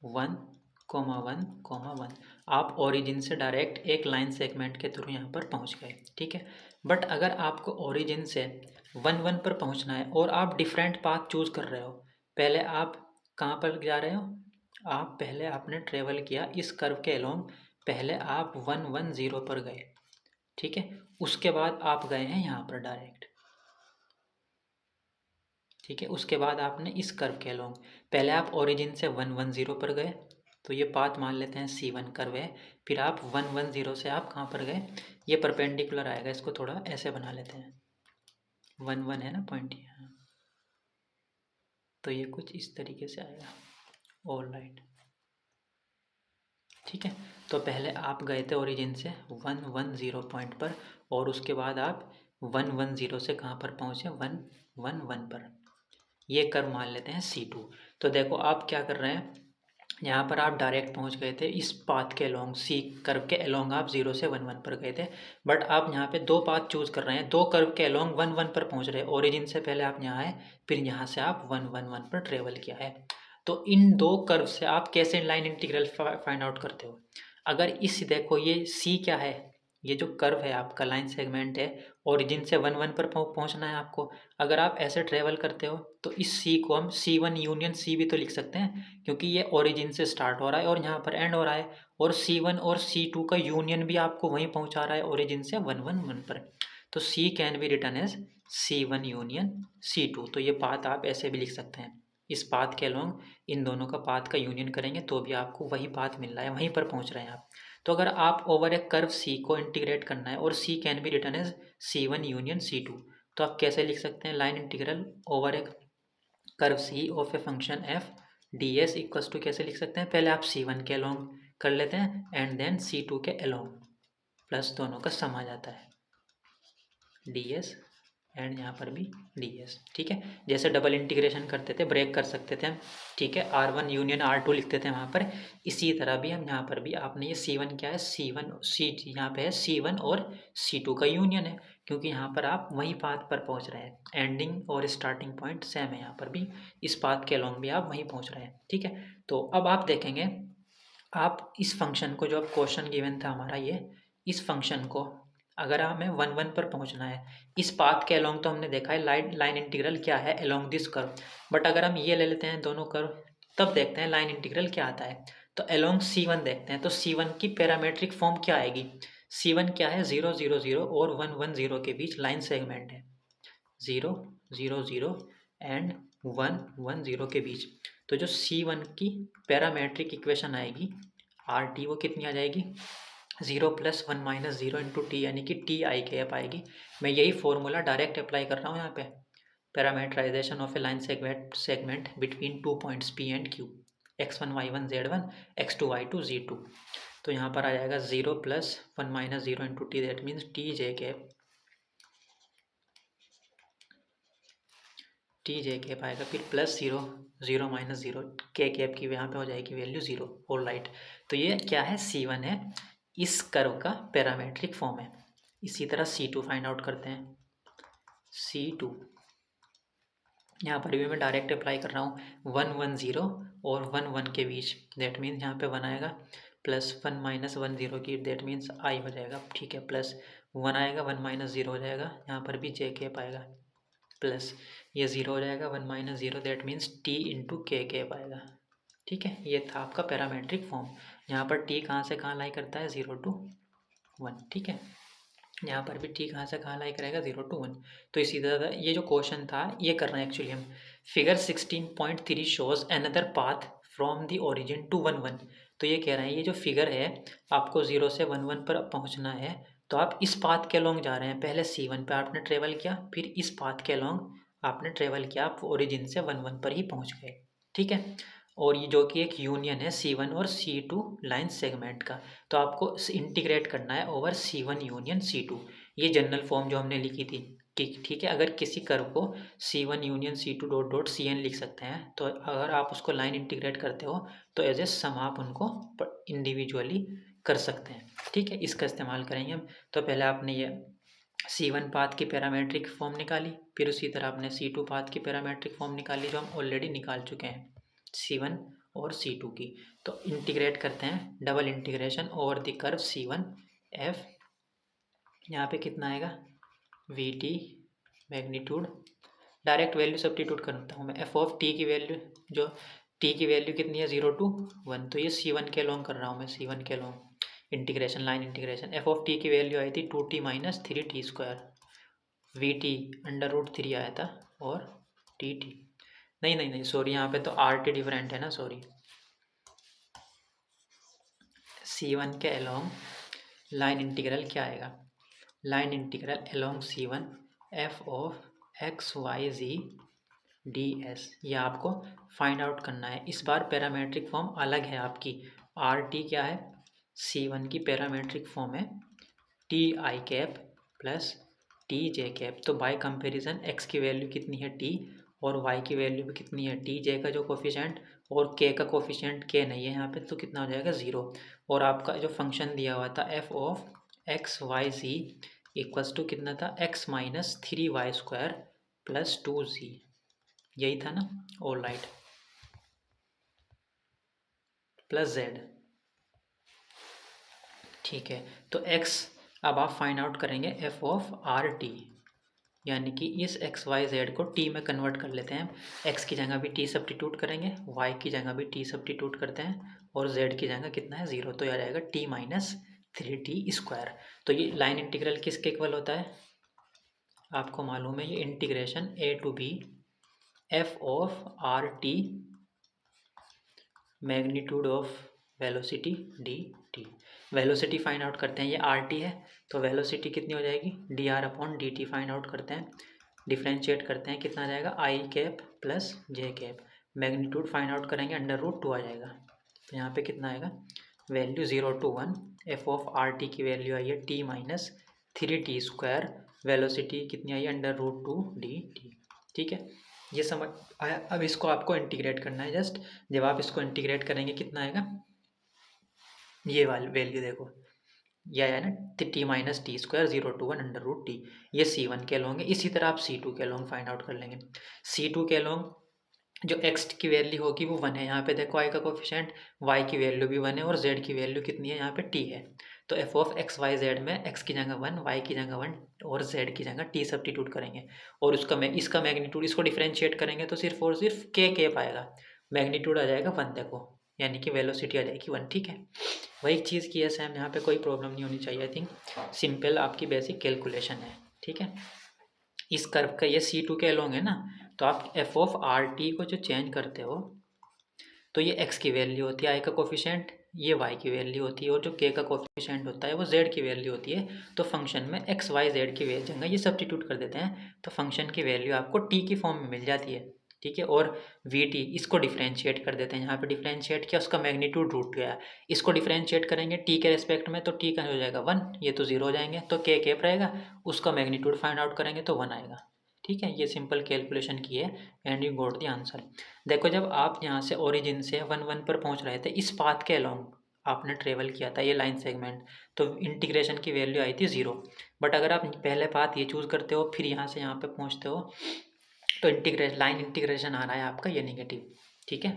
A: 1,1,1। आप ओरिजिन से डायरेक्ट एक लाइन सेगमेंट के थ्रू यहाँ पर पहुँच गए, ठीक है। बट अगर आपको ओरिजिन से 1,1 पर पहुँचना है और आप डिफरेंट पाथ चूज़ कर रहे हो, पहले आप कहाँ पर जा रहे हो, आप पहले आपने ट्रेवल किया इस कर्व के अलोंग, पहले आप 1,1,0 पर गए, ठीक है। उसके बाद आप गए हैं यहाँ पर डायरेक्ट, ठीक है। उसके बाद आपने इस कर्व के अलोंग, पहले आप ओरिजिन से 1,1,0 पर गए, तो ये पाथ मान लेते हैं C1 कर्व है। फिर आप 1,1,0 से आप कहाँ पर गए, ये परपेंडिकुलर आएगा, इसको थोड़ा ऐसे बना लेते हैं, 1,1 है ना पॉइंट यहाँ, तो ये कुछ इस तरीके से आएगा, ऑल राइट, ठीक है। तो पहले आप गए थे ओरिजिन से 1,1,0 पॉइंट पर, और उसके बाद आप 1,1,0 से कहाँ पर पहुँचे, 1,1,1 पर। ये कर्व मान लेते हैं C2। तो देखो आप क्या कर रहे हैं, यहाँ पर आप डायरेक्ट पहुँच गए थे इस पाथ के अलोंग, C कर्व के अलोंग आप 0 से 1,1 पर गए थे। बट आप यहाँ पे दो पाथ चूज़ कर रहे हैं, दो कर्व के अलोंग 1,1 पर पहुँच रहे हैं। ओरिजिन से पहले आप यहाँ आए, फिर यहाँ से आप 1,1,1 पर ट्रेवल किया है। तो इन दो कर्व से आप कैसे लाइन इंटीग्रल फाइंड आउट करते हो। अगर इस देखो ये C क्या है, ये जो कर्व है आपका लाइन सेगमेंट है, ओरिजिन से 1,1 पर पहुँचना है आपको। अगर आप ऐसे ट्रेवल करते हो तो इस C को हम C1 यूनियन C भी तो लिख सकते हैं, क्योंकि ये ओरिजिन से स्टार्ट हो रहा है और यहाँ पर एंड हो रहा है, और C1 और C2 का यूनियन भी आपको वहीं पहुँचा रहा है ओरिजिन से 1,1,1 पर। तो C can be written as C1 union C2। तो ये पाथ आप ऐसे भी लिख सकते हैं, इस पाथ के अलोंग इन दोनों का पाथ का यूनियन करेंगे तो भी आपको वही पाथ मिल रहा है, वहीं पर पहुँच रहे हैं आप। तो अगर आप ओवर ए कर्व C को इंटीग्रेट करना है, और C can be written as C1 union C2, तो आप कैसे लिख सकते हैं, line integral over a curve C of a function f ds equals to कैसे लिख सकते हैं, पहले आप C1 के अलोंग कर लेते हैं एंड देन C2 के अलोंग, प्लस दोनों का सम आ जाता है ds, एंड यहाँ पर भी ds, ठीक है। जैसे डबल इंटीग्रेशन करते थे, ब्रेक कर सकते थे हम, ठीक है, R1 यूनियन R2 लिखते थे वहाँ पर, इसी तरह भी हम यहाँ पर भी, आपने ये C1 क्या है, C यहाँ पे है C1 और C2 का यूनियन है, क्योंकि यहाँ पर आप वही पाथ पर पहुँच रहे हैं, एंडिंग और स्टार्टिंग पॉइंट सेम है, यहाँ पर भी इस पाथ के अलोंग भी आप वहीं पहुँच रहे हैं, ठीक है। तो अब आप देखेंगे, आप इस फंक्शन को, जो अब क्वेश्चन गिवन था हमारा ये, इस फंक्शन को अगर हमें 1,1 पर पहुंचना है, इस पाथ के अलोंग, तो हमने देखा है लाइन इंटीग्रल क्या है अलोंग दिस कर्व। बट अगर हम ये ले लेते हैं दोनों कर्व, तब देखते हैं लाइन इंटीग्रल क्या आता है। तो अलोंग C1 देखते हैं, तो C1 की पैरामेट्रिक फॉर्म क्या आएगी, C1 क्या है, 0, 0, 0 और 1, 1, 0 के बीच लाइन सेगमेंट है, 0, 0, 0 एंड 1, 1, 0 के बीच। तो जो C1 की पैरामेट्रिक इक्वेशन आएगी RT, वो कितनी आ जाएगी, 0 + 1 - 0 × t, यानी कि टी आई कैप आएगी। मैं यही फॉर्मूला डायरेक्ट अप्लाई कर रहा हूँ यहाँ पे, parameterisation of a line segment between 2 points P and Q, x1 y1 z1 x2 y2 z2। तो यहाँ पर आ जाएगा 0 + 1 - 0 × t, that means T J cap, T J cap आएगा, फिर +0, 0 - 0 के कैप की यहाँ पे हो जाएगी वैल्यू 0, ऑल राइट। तो ये क्या है, C1 है, इस कर्व का पैरामेट्रिक फॉर्म है। इसी तरह C2 फाइंड आउट करते हैं, C2 यहाँ पर भी मैं डायरेक्ट अप्लाई कर रहा हूँ, 1, 1, 0 और 1, 1 के बीच, दैट मीन्स यहाँ पे 1 आएगा, +1 - 1, 0 की, दैट मीन्स I हो जाएगा, ठीक है, +1 आएगा, 1 - 0 हो जाएगा, यहाँ पर भी जे कैप आएगा, प्लस ये 0 हो जाएगा, 1 - 0, that means t × k cap आएगा, ठीक है। ये था आपका पैरामेट्रिक फॉर्म। यहाँ पर t कहाँ से कहाँ लाई करता है, 0 to 1, ठीक है। यहाँ पर भी t कहाँ से कहाँ लाई करेगा, 0 to 1। तो इसी तरह ये जो क्वेश्चन था ये कर रहे हैं एक्चुअली हम। Figure 16.3 shows another path from the origin to 1,1। तो ये कह रहे हैं, ये जो फिगर है, आपको 0 से 1,1 पर पहुँचना है, तो आप इस पाथ के अलोंग जा रहे हैं, पहले C1 पे आपने ट्रेवल किया, फिर इस पाथ के अलोंग आपने ट्रेवल किया, आप ओरिजिन से 1,1 पर ही पहुँच गए, ठीक है। और ये जो कि एक यूनियन है C1 और C2 लाइन सेगमेंट का, तो आपको इंटीग्रेट करना है ओवर C1 यूनियन C2। ये जनरल फॉर्म जो हमने लिखी थी, ठीक है। अगर किसी कर्व को C1 union C2 dot dot Cn लिख सकते हैं, तो अगर आप उसको लाइन इंटीग्रेट करते हो तो एज ए सम आप उनको इंडिविजुअली कर सकते हैं। ठीक है, इसका इस्तेमाल करेंगे हम। तो पहले आपने ये C1 पाथ की पैरामेट्रिक फॉर्म निकाली, फिर उसी तरह आपने C2 पाथ की पैरामेट्रिक फॉर्म निकाली, जो हम ऑलरेडी निकाल चुके हैं C1 और C2 की। तो इंटीग्रेट करते हैं, double integration over the curve C1 F, यहाँ पे कितना आएगा VT magnitude, direct value substitute करता हूँ मैं। एफ ऑफ टी की वैल्यू, जो टी की वैल्यू कितनी है 0 to 1, तो ये C1 के लॉन्ग कर रहा हूँ मैं, C1 के long integration, line integration. F of T की वैल्यू आई थी 2t minus 3t square, VT √3 आया था, और TT नहीं सॉरी, यहाँ पे तो RT डिफरेंट है ना, सॉरी। C1 के अलोंग लाइन इंटीग्रल क्या आएगा, line integral along C1 f of XYZ DS, ये आपको फाइंड आउट करना है। इस बार पैरामेट्रिक फॉर्म अलग है आपकी। RT क्या है, C1 की पैरामेट्रिक फॉर्म है TI cap plus TJ cap. तो बाय कंपैरिजन x की वैल्यू कितनी है t, और y की वैल्यू भी कितनी है t, j का जो कोफिशिएंट और k का कोफिशिएंट k नहीं है यहाँ पे, तो कितना हो जाएगा 0। और आपका जो फंक्शन दिया हुआ था f of XYZ equals to कितना था, x minus 3y square plus 2z, यही था ना, ऑल राइट, प्लस z। ठीक है, तो x अब आप फाइंड आउट करेंगे f ऑफ RT, यानी कि इस XYZ को t में कन्वर्ट कर लेते हैं। x की जगह भी t सब्स्टिट्यूट करेंगे, y की जगह भी t सब्स्टिट्यूट करते हैं, और z की जगह कितना है 0, तो यह आ जाएगा t माइनस 3t स्क्वायर। तो ये लाइन इंटीग्रल किसके इक्वल होता है, आपको मालूम है, ये integration a to b f of RT magnitude of velocity dt। Velocity find out करते हैं, ये RT है, तो वेलोसिटी कितनी हो जाएगी dr/dt फाइंड आउट करते हैं, डिफ्रेंशिएट करते हैं, कितना आ जाएगा I cap plus j cap. Magnitude find out करेंगे, √2 आ जाएगा, तो यहाँ पे कितना आएगा value 0 to 1, f of RT की वैल्यू आई है t minus 3t square, velocity कितनी आई है √2 dt। ठीक है, ये समझ आया। अब इसको आपको इंटीग्रेट करना है जस्ट, जब आप इसको इंटीग्रेट करेंगे कितना आएगा, ये वाली वैल्यू देखो, यह है ना t minus T square 0 to 1 √t, ये C1 के लॉन्ग है। इसी तरह आप C2 के लॉन्ग फाइंड आउट कर लेंगे। C2 के लॉन्ग जो x की वैल्यू होगी वो 1 है, यहाँ पे देखो i का कोफिशिएंट, y की वैल्यू भी 1 है, और z की वैल्यू कितनी है, यहाँ पे t है। तो f ऑफ XYZ में x की जगह 1, y की जगह 1 और z की जगह t सब्स्टिट्यूट करेंगे, और इसका मैग्नीट्यूड, इसको डिफ्रेंशिएट करेंगे तो सिर्फ और सिर्फ k कैप आएगा, मैग्नीट्यूड आ जाएगा 1, देखो, यानी कि वेलोसिटी आ जाएगी 1। ठीक है, वही चीज़ की है सेम, यहाँ पे कोई प्रॉब्लम नहीं होनी चाहिए। आई थिंक सिंपल आपकी बेसिक कैलकुलेशन है। ठीक है, इस कर्व का ये C2 के अलोंग है ना, तो आप f ऑफ RT को जो चेंज करते हो, तो ये x की वैल्यू होती है, i का कोफिशिएंट, ये y की वैल्यू होती है, और जो k का कोफिशिएंट होता है वो z की वैल्यू होती है। तो फंक्शन में x y z की जगह ये सब्स्टिट्यूट कर देते हैं, तो फंक्शन की वैल्यू आपको t की फॉर्म में मिल जाती है। ठीक है, और VT इसको डिफ्रेंशिएट कर देते हैं, यहाँ पे डिफ्रेंशिएट किया, उसका मैग्नीट्यूड रूट गया, इसको डिफ्रेंशिएट करेंगे t के रेस्पेक्ट में, तो t का हो जाएगा 1, ये तो 0 हो जाएंगे, तो k कैप रहेगा, उसका मैग्नीट्यूड फाइंड आउट करेंगे तो 1 आएगा। ठीक है, ये सिंपल कैलकुलेशन की है, and you got the answer. देखो, जब आप यहाँ से ओरिजिन से 1 पर पहुँच रहे थे, इस पाथ के अलोंग आपने ट्रेवल किया था, ये लाइन सेगमेंट, तो इंटीग्रेशन की वैल्यू आई थी 0। बट अगर आप पहले पाथ ये चूज़ करते हो, फिर यहाँ से यहाँ पे पहुँचते हो, तो लाइन इंटीग्रेशन आ रहा है आपका ये नेगेटिव। ठीक है,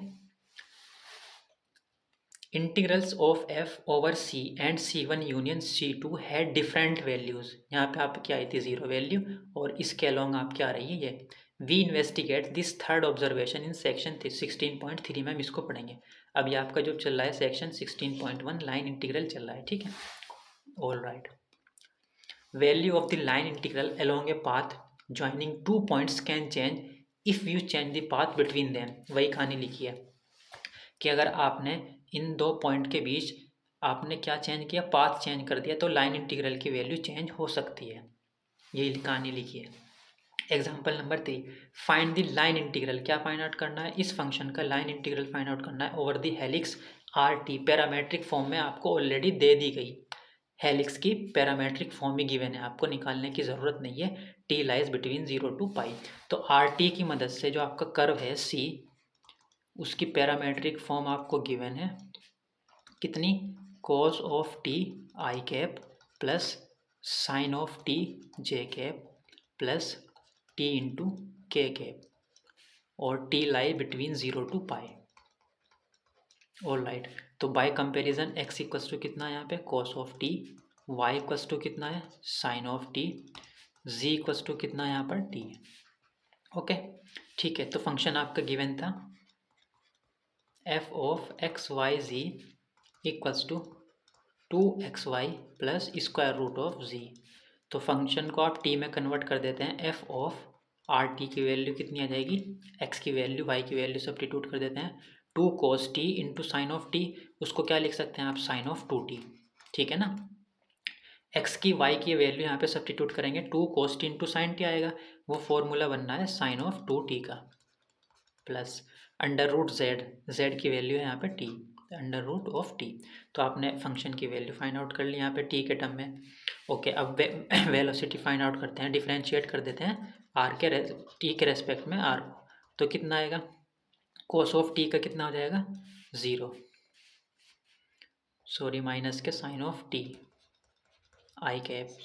A: integrals of f over c and C1 union C2 है डिफरेंट वैल्यूज़, यहाँ पे आपकी आई थी 0 वैल्यू, और इसके अलोंग आपकी आ रही है ये। We investigate this third observation in section 16.3 में हम इसको पढ़ेंगे। अभी आपका जो चल रहा है सेक्शन 16.1 लाइन इंटीग्रल चल रहा है। ठीक है, all right. Value of the line integral along a path joining 2 points can change if you change the path between them. वही कहानी लिखी है कि अगर आपने इन 2 पॉइंट के बीच आपने क्या चेंज किया, पाथ चेंज कर दिया, तो लाइन इंटीग्रल की वैल्यू चेंज हो सकती है, यही कहानी लिखी है। Example number 3, find the line integral, क्या फाइंड आउट करना है, इस फंक्शन का लाइन इंटीग्रल फाइंड आउट करना है over the helix RT, parametric form में आपको ऑलरेडी दे दी गई। हेलिक्स की पैरामेट्रिक फॉर्म भी गिवन है, आपको निकालने की ज़रूरत नहीं है। टी लाइज बिटवीन 0 to पाई। तो आर टी की मदद से जो आपका कर्व है सी, उसकी पैरामेट्रिक फॉर्म आपको गिवन है कितनी, cos of T I cap plus sine of T J cap plus T into के कैप, और T lie between 0 to pi. All right, तो by comparison X equals to कितना है यहाँ पे, cos of T, Y equals to कितना है, sine of T, Z equals to कितना है यहाँ पर, टी। ओके ठीक है, तो फंक्शन आपका गिवन था F of X Y Z equals to 2xy plus square root of Z. तो फंक्शन को आप टी में कन्वर्ट कर देते हैं, एफ ऑफ आर टी की वैल्यू कितनी आ जाएगी, एक्स की वैल्यू वाई की वैल्यू सब्स्टिट्यूट कर देते हैं, 2 cos T into sine of T, उसको क्या लिख सकते हैं आप, साइन ऑफ 2t। ठीक है ना, एक्स की वाई की वैल्यू यहाँ पे सब्स्टिट्यूट करेंगे, 2 cos T into sine T आएगा, वो फॉर्मूला बनना है साइन ऑफ 2t का, plus under root Z, Z की वैल्यू है यहाँ पे T, under root of T. तो आपने फंक्शन की वैल्यू फाइंड आउट कर ली यहाँ पे टी के टर्म में। ओके, अब वेलोसिटी फाइंड आउट करते हैं, डिफरेंशिएट कर देते हैं आर के टी के रेस्पेक्ट में आर को। तो कितना आएगा, कोस ऑफ टी का कितना हो जाएगा, 0, sorry minus K sine of T I cap,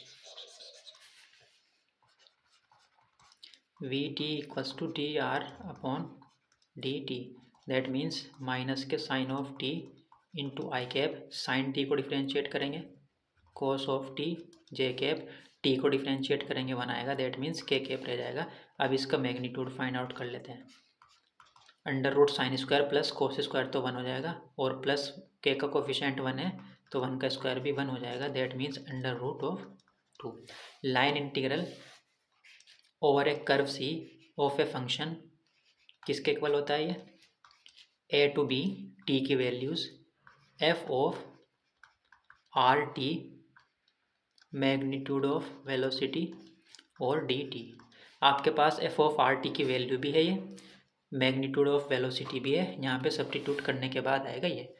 A: V T equals to D R upon D T, that means minus K sine of T into I cap, sine T को डिफ्रेंशिएट करेंगे, cos of T J cap, T को डिफ्रेंशिएट करेंगे 1 आएगा, दैट मीन्स के कैप रह जाएगा। अब इसका मैग्नीट्यूड फाइंड आउट कर लेते हैं, under root sine square plus cos square तो 1 हो जाएगा, और प्लस के का कोफिशिएंट 1 है तो 1 का स्क्वायर भी 1 हो जाएगा, that means under root of 2। Line integral over a curve C of a function किसके इक्वल होता है, ये ए टू बी टी की values F of R T magnitude of velocity और डी टी। आपके पास एफ ऑफ आर टी की वैल्यू भी है, ये मैग्नीट्यूड ऑफ वेलोसिटी भी है, यहाँ पे सब्स्टिट्यूट करने के बाद आएगा ये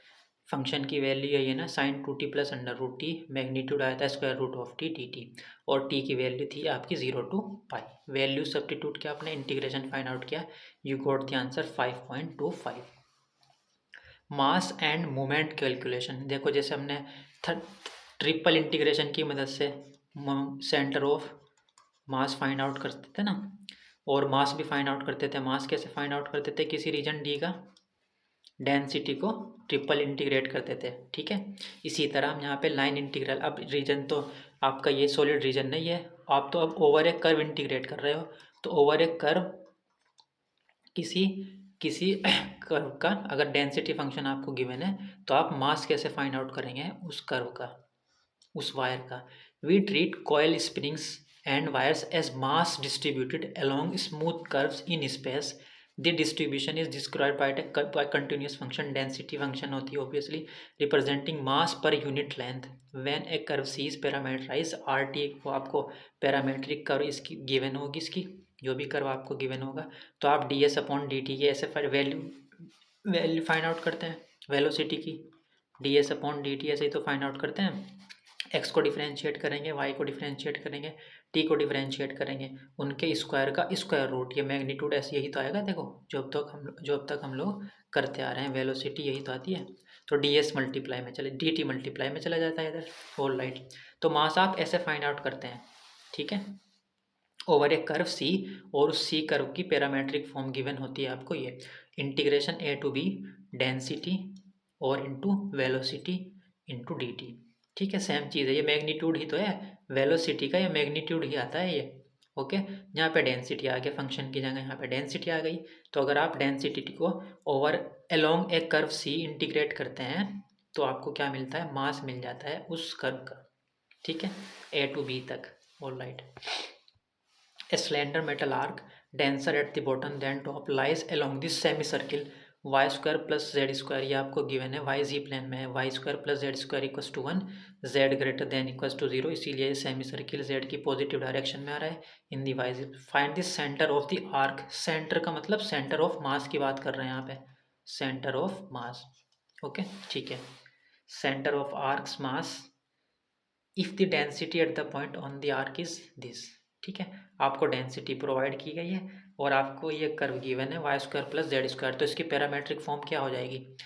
A: फंक्शन की वैल्यू है ये ना, sine 2t plus under root T, magnitude आया था square root of T D T, और टी की वैल्यू थी आपकी 0 to पाई। वैल्यू सब्स्टिट्यूट किया आपने, इंटीग्रेशन फाइंड आउट किया, you got the answer 5.25। Mass and moment calculation, देखो जैसे हमने ट्रिपल इंटीग्रेशन की मदद से centre of mass find out करते थे ना, और मास भी फाइंड आउट करते थे। मास कैसे फाइंड आउट करते थे, किसी रीजन डी का डेंसिटी को ट्रिपल इंटीग्रेट करते थे, ठीक है। इसी तरह हम यहाँ पे लाइन इंटीग्रल, अब रीजन तो आपका ये सॉलिड रीजन नहीं है, आप तो अब ओवर ए कर्व इंटीग्रेट कर रहे हो, तो ओवर ए कर्व किसी किसी कर्व का अगर डेंसिटी फंक्शन आपको गिवन है, तो आप मास कैसे फाइंड आउट करेंगे उस कर्व का, उस वायर का। We treat coil springs and wires as mass distributed along smooth curves in space. The distribution is described by continuous function, density function होती है obviously, representing mass per unit length. When a curve C is parameterise, R T को आपको पैरामीट्रिक कर्व इसकी गिवन होगी, इसकी जो भी कर्व आपको गिवन होगा, तो आप D S upon D T की ऐसे वैल्यू फाइंड आउट करते हैं वेलोसिटी की, D S upon D T ऐसे ही तो फाइंड आउट करते हैं। एक्स को डिफ्रेंशिएट करेंगे, वाई को डिफ्रेंशिएट करेंगे, टी को डिफ्रेंशिएट करेंगे, उनके स्क्वायर का स्क्वायर रूट, ये मैग्नीट्यूड ऐसे यही तो आएगा। देखो जो अब तक हम लोग करते आ रहे हैं, वेलोसिटी यही तो आती है, तो डी एस मल्टीप्लाई में चले, डी टी मल्टीप्लाई में चला जाता है इधर, ऑल राइट। तो मास आप ऐसे फाइंड आउट करते हैं, ठीक है, ओवर ए कर्व सी, और उस सी कर्व की पैरामेट्रिक फॉर्म गिवन होती है आपको, ये integration A to B density और into velocity into D T, ठीक है, सेम चीज़ है, ये मैग्नीट्यूड ही तो है वेलोसिटी का, ये मैग्नीट्यूड ही आता है ये। ओके, यहाँ पे डेंसिटी आ गया फंक्शन की जगह, यहाँ पे डेंसिटी आ गई, तो अगर आप डेंसिटी को over along a curve C integrate करते हैं, तो आपको क्या मिलता है, मास मिल जाता है उस कर्व का, ठीक है, ए टू बी तक, all right. A slender metal arc, denser at the bottom than top, lies along this semicircle, y square plus z square, ये आपको गिवन है, y z प्लेन में है, y square plus z square equals to 1, z greater than equals to 0, इसीलिए सेमी सर्किल z की पॉजिटिव डायरेक्शन में आ रहा है in the y। Find the centre of the arc, centre का मतलब सेंटर ऑफ मास की बात कर रहे हैं यहाँ पे, सेंटर ऑफ मास, ओके ठीक है, centre of arcs mass if the density at the point on the arc is this. ठीक है, आपको डेंसिटी प्रोवाइड की गई है और आपको ये कर्व गिवन है Y square plus Z square, तो इसकी पैरामेट्रिक फॉर्म क्या हो जाएगी,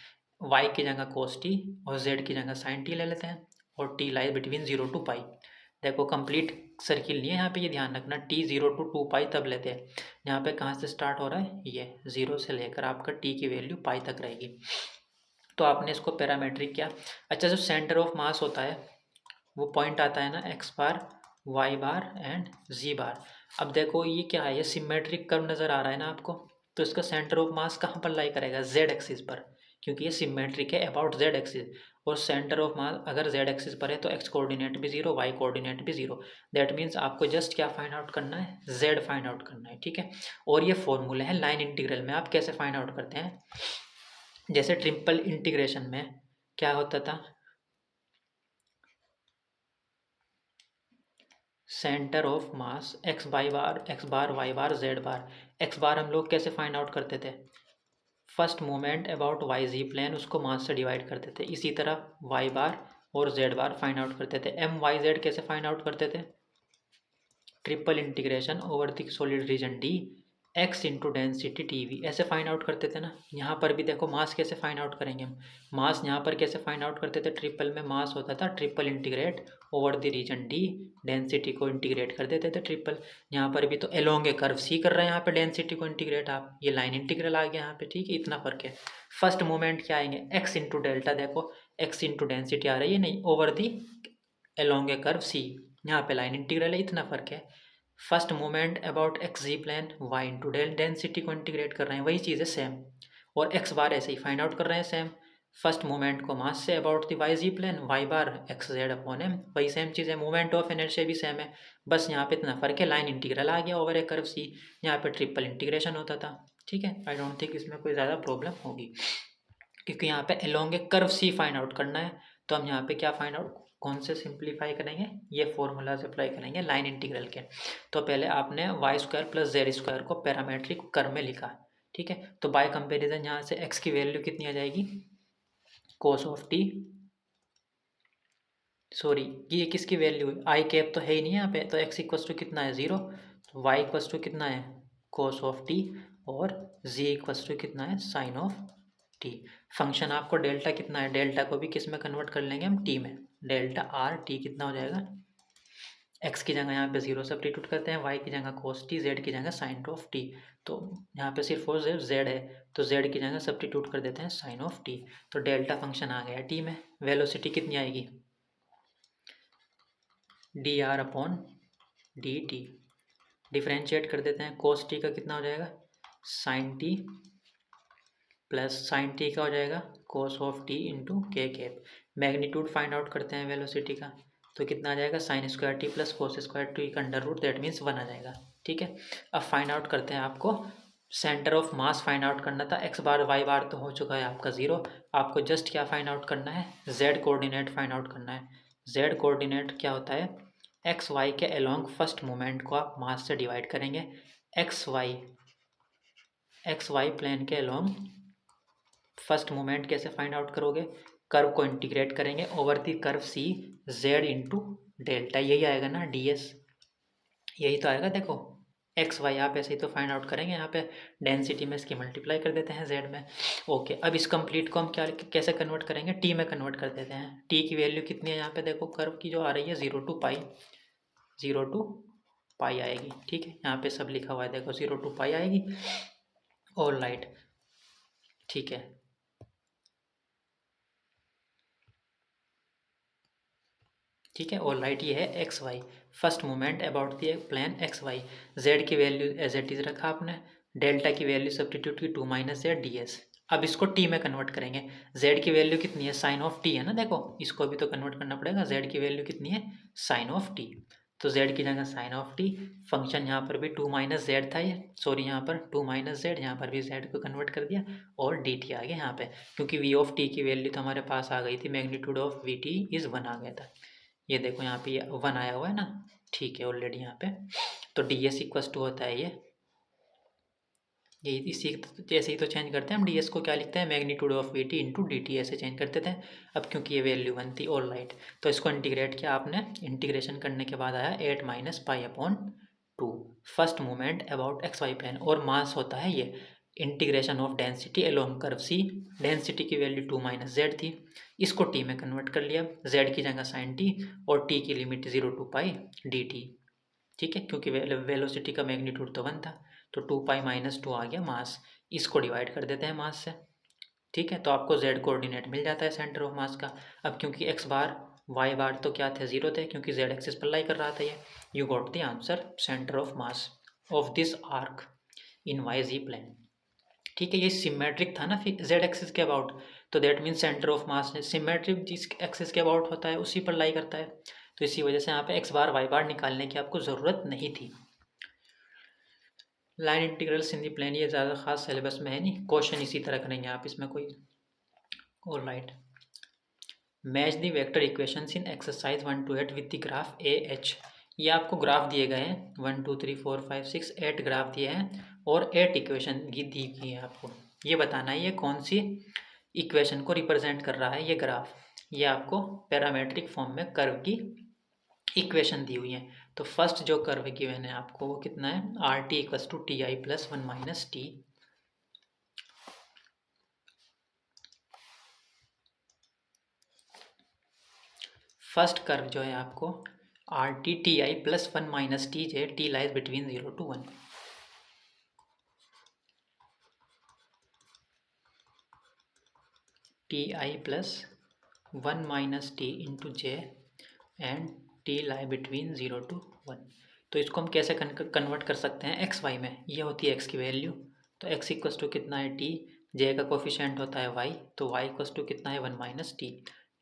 A: वाई की जगह कोस टी और जेड की जगह साइन टी ले लेते हैं और टी लाई बिटवीन 0 टू पाई। देखो कंप्लीट सर्किल नहीं है यहाँ पे, ये ध्यान रखना, टी 0 टू 2 पाई तब लेते हैं। यहाँ पे कहाँ से स्टार्ट हो रहा है, ये 0 से लेकर आपका टी की वैल्यू पाई तक रहेगी। तो आपने इसको पैरामेट्रिक किया। अच्छा, जो सेंटर ऑफ मास होता है वो पॉइंट आता है ना X bar, Y bar and Z bar. अब देखो ये क्या है, ये सिमेट्रिक कर्व नज़र आ रहा है ना आपको, तो इसका सेंटर ऑफ मास कहाँ पर लाई करेगा, जेड एक्सिस पर, क्योंकि ये सिमेट्रिक है अबाउट जेड एक्सिस। और सेंटर ऑफ मास अगर जेड एक्सिस पर है तो एक्स कोऑर्डिनेट भी जीरो, वाई कोऑर्डिनेट भी जीरो। दैट मीन्स आपको जस्ट क्या फाइंड आउट करना है, जेड फाइंड आउट करना है। ठीक है, और ये फॉर्मूला है लाइन इंटीग्रल में, आप कैसे फाइंड आउट करते हैं, जैसे ट्रिपल इंटीग्रेशन में क्या होता था, centre of mass X Y bar, X bar Y bar Z bar. X bar हम लोग कैसे फाइंड आउट करते थे, first moment about Y Z plane, उसको मास से डिवाइड करते थे। इसी तरह वाई बार और जेड बार फाइंड आउट करते थे। एम वाई जेड कैसे फाइंड आउट करते थे, triple integration over the solid region D X into density T V, ऐसे फाइंड आउट करते थे ना। यहाँ पर भी देखो मास कैसे फाइंड आउट करेंगे हम, मास यहाँ पर कैसे फाइंड आउट करते थे, ट्रिपल में मास होता था triple integrate over the region D, density को इंटीग्रेट कर देते थे ट्रिपल। यहाँ पर भी तो एलोंग ए कर्व सी कर रहे हैं यहाँ पे डेंसिटी को इंटीग्रेट, आप ये लाइन इंटीग्रल आ गया यहाँ पे। ठीक है, इतना फर्क है। फर्स्ट मोमेंट क्या आएंगे, एक्स इंटू डेल्टा, देखो एक्स इंटू डेंसिटी आ रही है नहीं, over the along a curve C, यहाँ पे लाइन इंटीग्रल है, इतना फर्क है। First moment about X Z plane, Y into density को इंटीग्रेट कर रहे हैं, वही चीज़ है सेम। और एक्स बार ऐसे ही फाइंड आउट कर रहे हैं सेम, फर्स्ट मोमेंट को मास से about the Y Z plane, Y bar X Z upon M, वही सेम चीज़ है। मोमेंट ऑफ इनर्शिया भी सेम है, बस यहाँ पे इतना फर्क है, लाइन इंटीग्रल आ गया ओवर ए कर्व सी, यहाँ पे ट्रिपल इंटीग्रेशन होता था। ठीक है, आई डोंट थिंक इसमें कोई ज़्यादा प्रॉब्लम होगी, क्योंकि यहाँ पे along a curve C find out करना है। तो हम यहाँ पे क्या फाइंड आउट, कौन से सिंप्लीफाई करेंगे, ये फॉर्मूला से अप्लाई करेंगे लाइन इंटीग्रल के। तो पहले आपने Y square plus Z square को पैरामेट्रिक कर्व में लिखा। ठीक है, तो बाय कंपेरिजन यहाँ से एक्स की वैल्यू कितनी आ जाएगी, कोस ऑफ टी, सॉरी ये किसकी वैल्यू है, आई कैप तो है ही नहीं यहाँ पे, तो एक्स इक्वस टू कितना है 0, तो वाई इक्वस टू कितना है कोस ऑफ टी, और जी इक्वस टू कितना है साइन ऑफ टी। फंक्शन आपको डेल्टा कितना है, डेल्टा को भी किस में कन्वर्ट कर लेंगे हम, टी में, डेल्टा आर टी कितना हो जाएगा, एक्स की जगह यहाँ पे 0 सब्स्टिट्यूट करते हैं, वाई की जगह कोस टी, जेड की जगह साइन ऑफ टी। तो यहाँ पे सिर्फ और सिर्फ जेड है, तो जेड की जगह सब्स्टिट्यूट कर देते हैं साइन ऑफ टी। तो डेल्टा फंक्शन आ गया टी में। वेलोसिटी कितनी आएगी, D R upon D T, differentiate कर देते हैं, कोस टी का कितना हो जाएगा sine T, plus sine T का हो जाएगा कोस ऑफ टी इंटू के कैप। मैग्नीट्यूड फाइंड आउट करते हैं वेलोसिटी का, तो कितना आ जाएगा sine square T plus cos square T का अंडर रूट, दैट मीन्स 1 आ जाएगा। ठीक है, अब फाइंड आउट करते हैं, आपको centre of mass find out करना था। एक्स बार वाई बार तो हो चुका है आपका 0, आपको जस्ट क्या फाइंड आउट करना है, जेड कोऑर्डिनेट फाइंड आउट करना है। जेड कोऑर्डिनेट क्या होता है, एक्स वाई के अलोंग फर्स्ट मोमेंट को आप मास से डिवाइड करेंगे, एक्स वाई प्लेन के अलोंग फर्स्ट मोमेंट कैसे फाइंड आउट करोगे, कर्व को इंटीग्रेट करेंगे over the curve C, Z into delta, यही आएगा ना डी एस, यही तो आएगा। देखो एक्स वाई आप ऐसे ही तो फाइंड आउट करेंगे, यहाँ पे डेंसिटी में इसकी मल्टीप्लाई कर देते हैं जेड में। ओके, अब इस कंप्लीट को हम क्या कैसे कन्वर्ट करेंगे, टी में कन्वर्ट कर देते हैं। टी की वैल्यू कितनी है यहाँ पे, देखो कर्व की जो आ रही है 0 टू पाई, 0 टू पाई आएगी। ठीक है, यहाँ पे सब लिखा हुआ है, देखो 0 टू पाई आएगी, और लाइट। ठीक है, ठीक है, और लाइट ये है X Y, first moment about the plane X Y. Z की वैल्यू एज इट इज रखा आपने, डेल्टा की वैल्यू सब्स्टिट्यूट की 2 माइनस जेड डी एस। अब इसको टी में कन्वर्ट करेंगे, जेड की वैल्यू कितनी है साइन ऑफ टी है ना, देखो इसको भी तो कन्वर्ट करना पड़ेगा, जेड की वैल्यू कितनी है साइन ऑफ टी, तो जेड की जगह साइन ऑफ टी, फंक्शन यहाँ पर भी 2 माइनस जेड था, ये सॉरी यहाँ पर 2 माइनस जेड, यहाँ पर भी जेड को कन्वर्ट कर दिया, और डी टी आ गया यहाँ पे, क्योंकि वी ऑफ टी की वैल्यू तो हमारे पास आ गई थी, magnitude of we T is 1 आ गया था। ये देखो यहाँ पे ये 1 आया हुआ है ना, ठीक है ऑलरेडी यहाँ पे। तो डी एस इक्वस टू होता है ये ये इसी जैसे ही तो चेंज करते हैं हम, ds को क्या लिखते हैं, magnitude of we T into D T, ऐसे चेंज करते थे। अब क्योंकि ये वैल्यू 1 थी ऑल राइट, तो इसको इंटीग्रेट किया आपने, इंटीग्रेशन करने के बाद आया 8 minus pi upon 2, first movement about X Y plane, और मास होता है ये integration of density along curve C. Density की वैल्यू 2 माइनस जेड थी, इसको टी में कन्वर्ट कर लिया, जेड की जगह साइन टी, और टी की limit 0 to pi D T. ठीक है, क्योंकि वेलोसिटी का मैग्नीट्यूड तो 1 था, तो 2 पाई माइनस 2 आ गया मास, इसको डिवाइड कर देते हैं मास से। ठीक है, तो आपको जेड कोऑर्डिनेट मिल जाता है सेंटर ऑफ मास का। अब क्योंकि एक्स बार वाई बार तो क्या थे, 0 थे, क्योंकि जेड एक्सिस पर लाई कर रहा था ये। You got the answer, centre of mass of this arc in Y Z plane. ठीक है, ये सिमेट्रिक था ना फिर जेड एक्सिस के अबाउट, तो that means centre of mass symmetric जिस एक्सिस के अबाउट होता है उसी पर लाई करता है, तो इसी वजह से यहाँ पे एक्स बार वाई बार निकालने की आपको ज़रूरत नहीं थी। लाइन इंटीग्रल्स इन दी प्लेन, ये ज़्यादा खास सिलेबस में है नहीं, क्वेश्चन इसी तरह करेंगे आप इसमें कोई। All right, match the vector equations in exercise 1 to 8 with the graph A H. ये आपको ग्राफ दिए गए हैं, 1 2 3 4 5 6 8 ग्राफ दिए हैं, और 8 इक्वेशन दी गई है आपको। ये बताना है ये कौन सी इक्वेशन को रिप्रेजेंट कर रहा है ये ग्राफ। ये आपको पैरामेट्रिक फॉर्म में कर्व की इक्वेशन दी हुई है। तो फर्स्ट जो कर्व गिवन है आपको वो कितना है, R T equals to T I plus 1 minus T. First curve जो है आपको R T T I plus 1 minus T J, T lies between 0 to 1। T I plus 1 minus T into J and T lie between 0 to 1। तो इसको हम कैसे कन्वर्ट कर सकते हैं एक्स वाई में। ये होती है एक्स की वैल्यू, तो एक्स इक्वस टू कितना है टी, जे का कोफिशिएंट होता है वाई, तो वाई इक्वस टू कितना है 1 माइनस टी।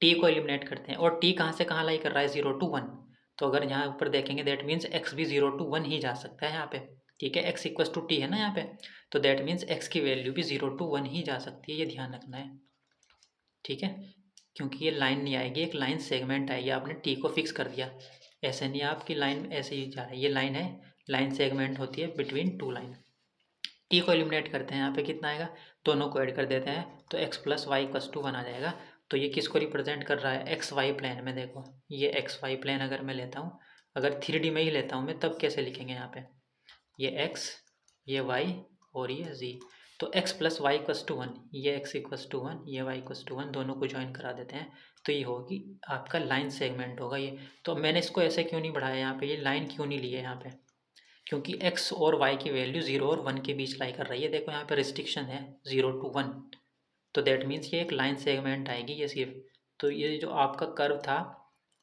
A: टी को एलिमिनेट करते हैं, और टी कहाँ से कहाँ लाई कर रहा है 0 to 1, तो अगर यहाँ ऊपर देखेंगे दैट मीन्स एक्स भी 0 to 1 ही जा सकता है यहाँ पे। ठीक है, एक्स इक्वस टू टी है ना यहाँ पे, तो दैट मीन्स एक्स की वैल्यू भी 0 to 1 ही जा सकती है, ये ध्यान रखना है। ठीक है, क्योंकि ये लाइन नहीं आएगी, एक लाइन सेगमेंट आएगी, आपने टी को फिक्स कर दिया, ऐसे नहीं आपकी लाइन ऐसे ही जा रही है, ये लाइन है, लाइन सेगमेंट होती है बिटवीन टू लाइन। टी को एलिमिनेट करते हैं, यहाँ पे कितना आएगा, दोनों को ऐड कर देते हैं, तो एक्स प्लस वाई प्लस 2 1 आ जाएगा। तो ये किसको रिप्रेजेंट कर रहा है, एक्स वाई प्लेन में। देखो ये एक्स वाई प्लेन अगर मैं लेता हूँ, अगर 3D में ही लेता हूँ मैं, तब कैसे लिखेंगे यहाँ पे, ये एक्स, ये वाई, और ये जी। तो x plus Y equals to 1, ये x इक्वस टू 1, ये y इक्वस टू 1, दोनों को ज्वाइन करा देते हैं, तो ये होगी आपका लाइन सेगमेंट होगा ये। तो मैंने इसको ऐसे क्यों नहीं बढ़ाया यहाँ पे, ये लाइन क्यों नहीं ली है यहाँ पे, क्योंकि x और y की वैल्यू 0 और 1 के बीच लाई कर रही है। देखो यहाँ पे रिस्ट्रिक्शन है 0 to 1, तो दैट मीन्स ये एक लाइन सेगमेंट आएगी ये सिर्फ। तो ये जो आपका कर्व था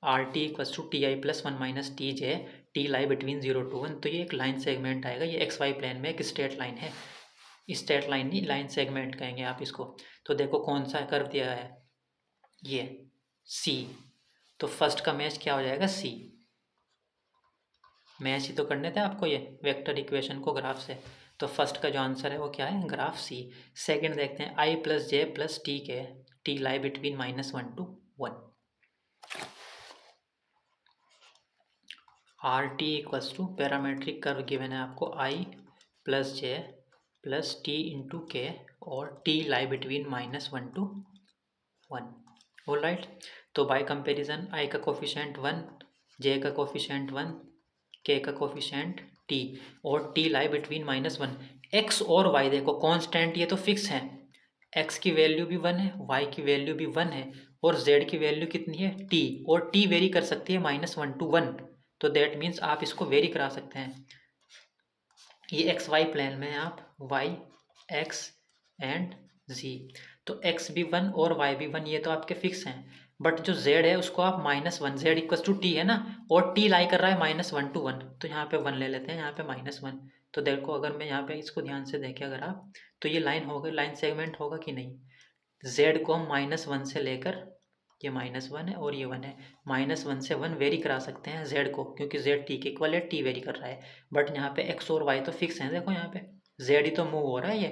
A: R T equals to T I plus 1 minus T J, T lie between 0 to 1, तो ये एक लाइन सेगमेंट आएगा, ये एक्स वाई प्लेन में एक स्ट्रेट लाइन है, स्ट्रेट लाइन नहीं, लाइन सेगमेंट कहेंगे आप इसको। तो देखो कौन सा कर्व दिया है, ये सी, तो फर्स्ट का मैच क्या हो जाएगा, सी। मैच ही तो करने थे आपको ये वेक्टर इक्वेशन को ग्राफ से, तो फर्स्ट का जो आंसर है वो क्या है, ग्राफ सी। सेकंड देखते हैं, I plus J plus T के, T lie between -1 to 1। R T equals to parametric curve given है आपको, I plus J plus T into K, और T lie between -1 to 1। All right, तो बाय कंपेरिजन आई का कोफिशिएंट 1, जे का कोफिशिएंट 1, के का कोफिशिएंट टी, और टी लाई बिटवीन -1। एक्स और वाई देखो कांस्टेंट, ये तो फिक्स है, एक्स की वैल्यू भी 1 है, वाई की वैल्यू भी 1 है, और जेड की वैल्यू कितनी है टी, और टी वेरी कर सकती है -1 to 1, तो दैट मीन्स आप इसको वेरी करा सकते हैं। ये एक्स वाई प्लेन में आप वाई एक्स एंड जी, तो एक्स भी 1 और वाई भी 1, ये तो आपके फिक्स हैं, बट जो जेड है उसको आप -1, जेड इक्वस टू टी है ना, और टी लाई कर रहा है -1 to 1, तो यहाँ पे 1 ले लेते हैं, यहाँ पे -1। तो देखो अगर मैं यहाँ पे इसको ध्यान से देखें अगर आप, तो ये लाइन होगा, लाइन सेगमेंट होगा कि नहीं, जेड को हम -1 से लेकर, ये -1 है और ये 1 है, -1 से 1 वेरी करा सकते हैं जेड को, क्योंकि जेड टी के इक्वल है, टी वेरी कर रहा है, बट यहाँ पे एक्स और वाई तो फिक्स हैं, देखो यहाँ पे जेड ही तो मूव हो रहा है ये।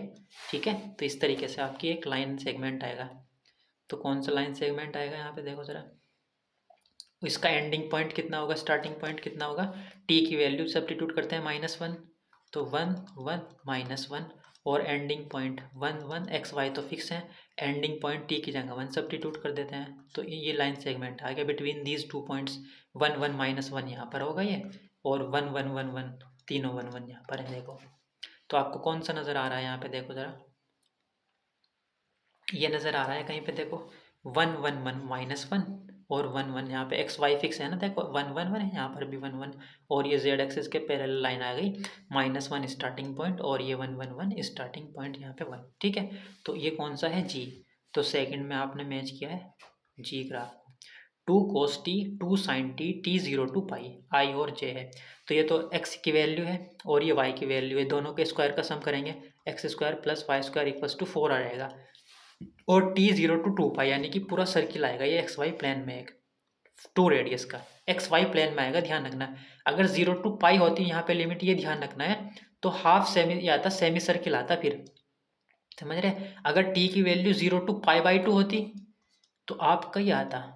A: ठीक है, तो इस तरीके से आपकी एक लाइन सेगमेंट आएगा। तो कौन सा लाइन सेगमेंट आएगा यहाँ पे देखो ज़रा, इसका एंडिंग पॉइंट कितना होगा, स्टार्टिंग पॉइंट कितना होगा, टी की वैल्यू सब्स्टिट्यूट करते हैं -1, तो 1 1 -1, और एंडिंग पॉइंट 1 1, एक्स वाई तो फिक्स है, एंडिंग पॉइंट टी की जगह 1 सब्स्टिट्यूट कर देते हैं, तो ये लाइन सेगमेंट आ गया बिटवीन दीज 2 पॉइंट्स। 1 1 -1 यहाँ पर होगा ये, और 1 1 1 1, तीनों 1 1 यहाँ पर है। देखो तो आपको कौन सा नज़र आ रहा है यहाँ पे, देखो ज़रा, ये नज़र आ रहा है कहीं पे, देखो 1 1 1 -1 और 1 1, यहाँ पे एक्स वाई फिक्स है ना, देखो 1 1 1 है, यहाँ पर भी 1 1, और ये जेड एक्सिस के पैरेलल लाइन आ गई, -1 स्टार्टिंग पॉइंट और ये 1 1 1 स्टार्टिंग पॉइंट यहाँ पे 1। ठीक है, तो ये कौन सा है, जी। तो सेकंड में आपने मैच किया है Z graph. 2 cos t 2 sin t t 0 to pi, I और जे है, तो ये तो x की वैल्यू है और ये y की वैल्यू है, दोनों के स्क्वायर का सम करेंगे, X square plus Y square equals to 4 आ जाएगा, और t 0 to 2 पाई, यानी कि पूरा सर्किल आएगा ये एक्स वाई प्लेन में, एक 2 रेडियस का एक्स वाई प्लेन में आएगा, ध्यान रखना। अगर 0 to पाई होती यहाँ पे लिमिट, ये ध्यान रखना है, तो हाफ सेमी ये आता, सेमी सर्किल आता, फिर समझ रहे। अगर t की वैल्यू 0 to पाई/2 होती तो आपका ये आता,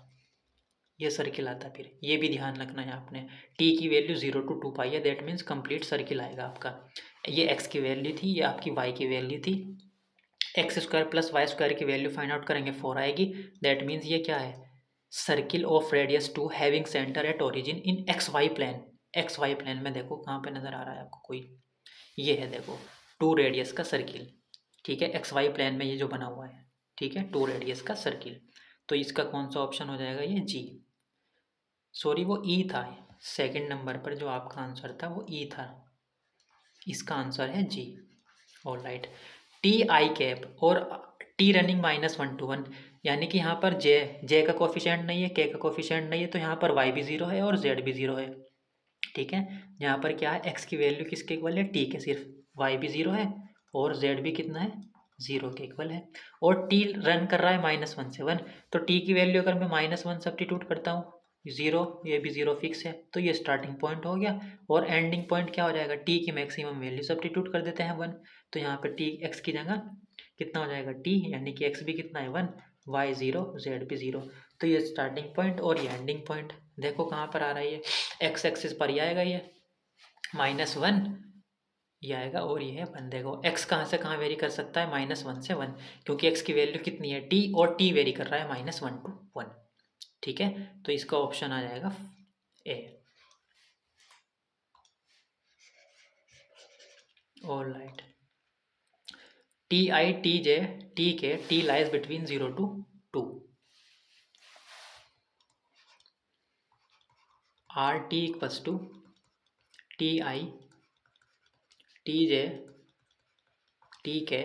A: ये सर्किल आता, फिर ये भी ध्यान रखना है आपने। t की वैल्यू 0 to 2 पाई है, दैट मीन्स कंप्लीट सर्किल आएगा आपका। ये x की वैल्यू थी, ये आपकी y की वैल्यू थी, X square plus Y square की वैल्यू फाइंड आउट करेंगे 4 आएगी, दैट मीन्स ये क्या है, circle of radius 2 having centre at origin in X Y plane. X Y plane में देखो कहाँ पे नज़र आ रहा है आपको कोई, ये है देखो 2 रेडियस का सर्किल, ठीक है, एक्स वाई प्लेन में ये जो बना हुआ है, ठीक है, 2 रेडियस का सर्किल। तो इसका कौन सा ऑप्शन हो जाएगा, ये जी, सॉरी वो ई था, सेकंड नंबर पर जो आपका आंसर था वो ई था, इसका आंसर है जी। ऑलराइट, टी आई कैप और टी रनिंग -1 to 1, यानी कि यहाँ पर जे का कोफिशिएंट नहीं है, के का कोफिशिएंट नहीं है, तो यहाँ पर वाई भी 0 है और जेड भी 0 है। ठीक है, यहाँ पर क्या है, एक्स की वैल्यू किसके इक्वल है, टी के, सिर्फ वाई भी 0 है और जेड भी कितना है, 0 के इक्वल है, और टी रन कर रहा है -1 से 1, तो टी की वैल्यू अगर मैं -1 सब्स्टिट्यूट करता हूँ, 0, ये भी 0 फिक्स है, तो ये स्टार्टिंग पॉइंट हो गया, और एंडिंग पॉइंट क्या हो जाएगा, टी की मैक्सिमम वैल्यू सब्स्टिट्यूट कर देते हैं 1, तो यहाँ पर टी एक्स की जगह कितना हो जाएगा, टी, यानी कि एक्स भी कितना है 1, वाई 0, जेड भी 0, तो ये स्टार्टिंग पॉइंट और ये एंडिंग पॉइंट देखो कहाँ पर आ रहा है, ये एक्स एक्सिस पर ही आएगा, ये -1 ये आएगा, और ये है 1। देखो एक्स कहाँ से कहाँ वेरी कर सकता है, -1 से 1, क्योंकि एक्स की वैल्यू कितनी है, टी, और टी वेरी कर रहा है -1 to 1। ठीक है, तो इसका ऑप्शन आ जाएगा ए। Alright, t i t J t के, t lies between 0 to 2, r T equals to T i t J t के,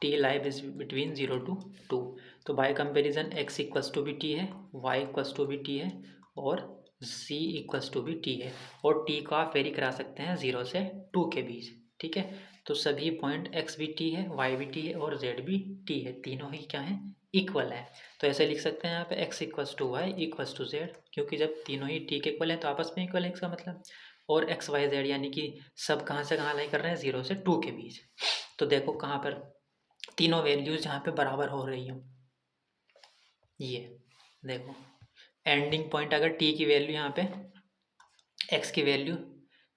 A: t lies is between 0 to 2, तो by comparison x equals to भी टी है, वाई इक्वल्स टू भी टी है, और सी इक्वल्स टू भी टी है, और टी को आप वेरी करा सकते हैं 0 से 2 के बीच। ठीक है, तो सभी पॉइंट एक्स भी टी है, वाई भी टी है, और जेड भी टी है, तीनों ही क्या है, इक्वल है। तो ऐसे लिख सकते हैं यहाँ पे X equals to Y equals to Z, क्योंकि जब तीनों ही टी के इक्वल हैं तो आपस में इक्वल है इसका मतलब, और एक्स वाई जेड यानी कि सब कहाँ से कहाँ लाई कर रहे हैं, 0 से 2 के बीच। तो देखो कहाँ पर तीनों वैल्यूज यहाँ पे बराबर हो रही हो, ये देखो एंडिंग पॉइंट, अगर टी की वैल्यू यहाँ पे एक्स की वैल्यू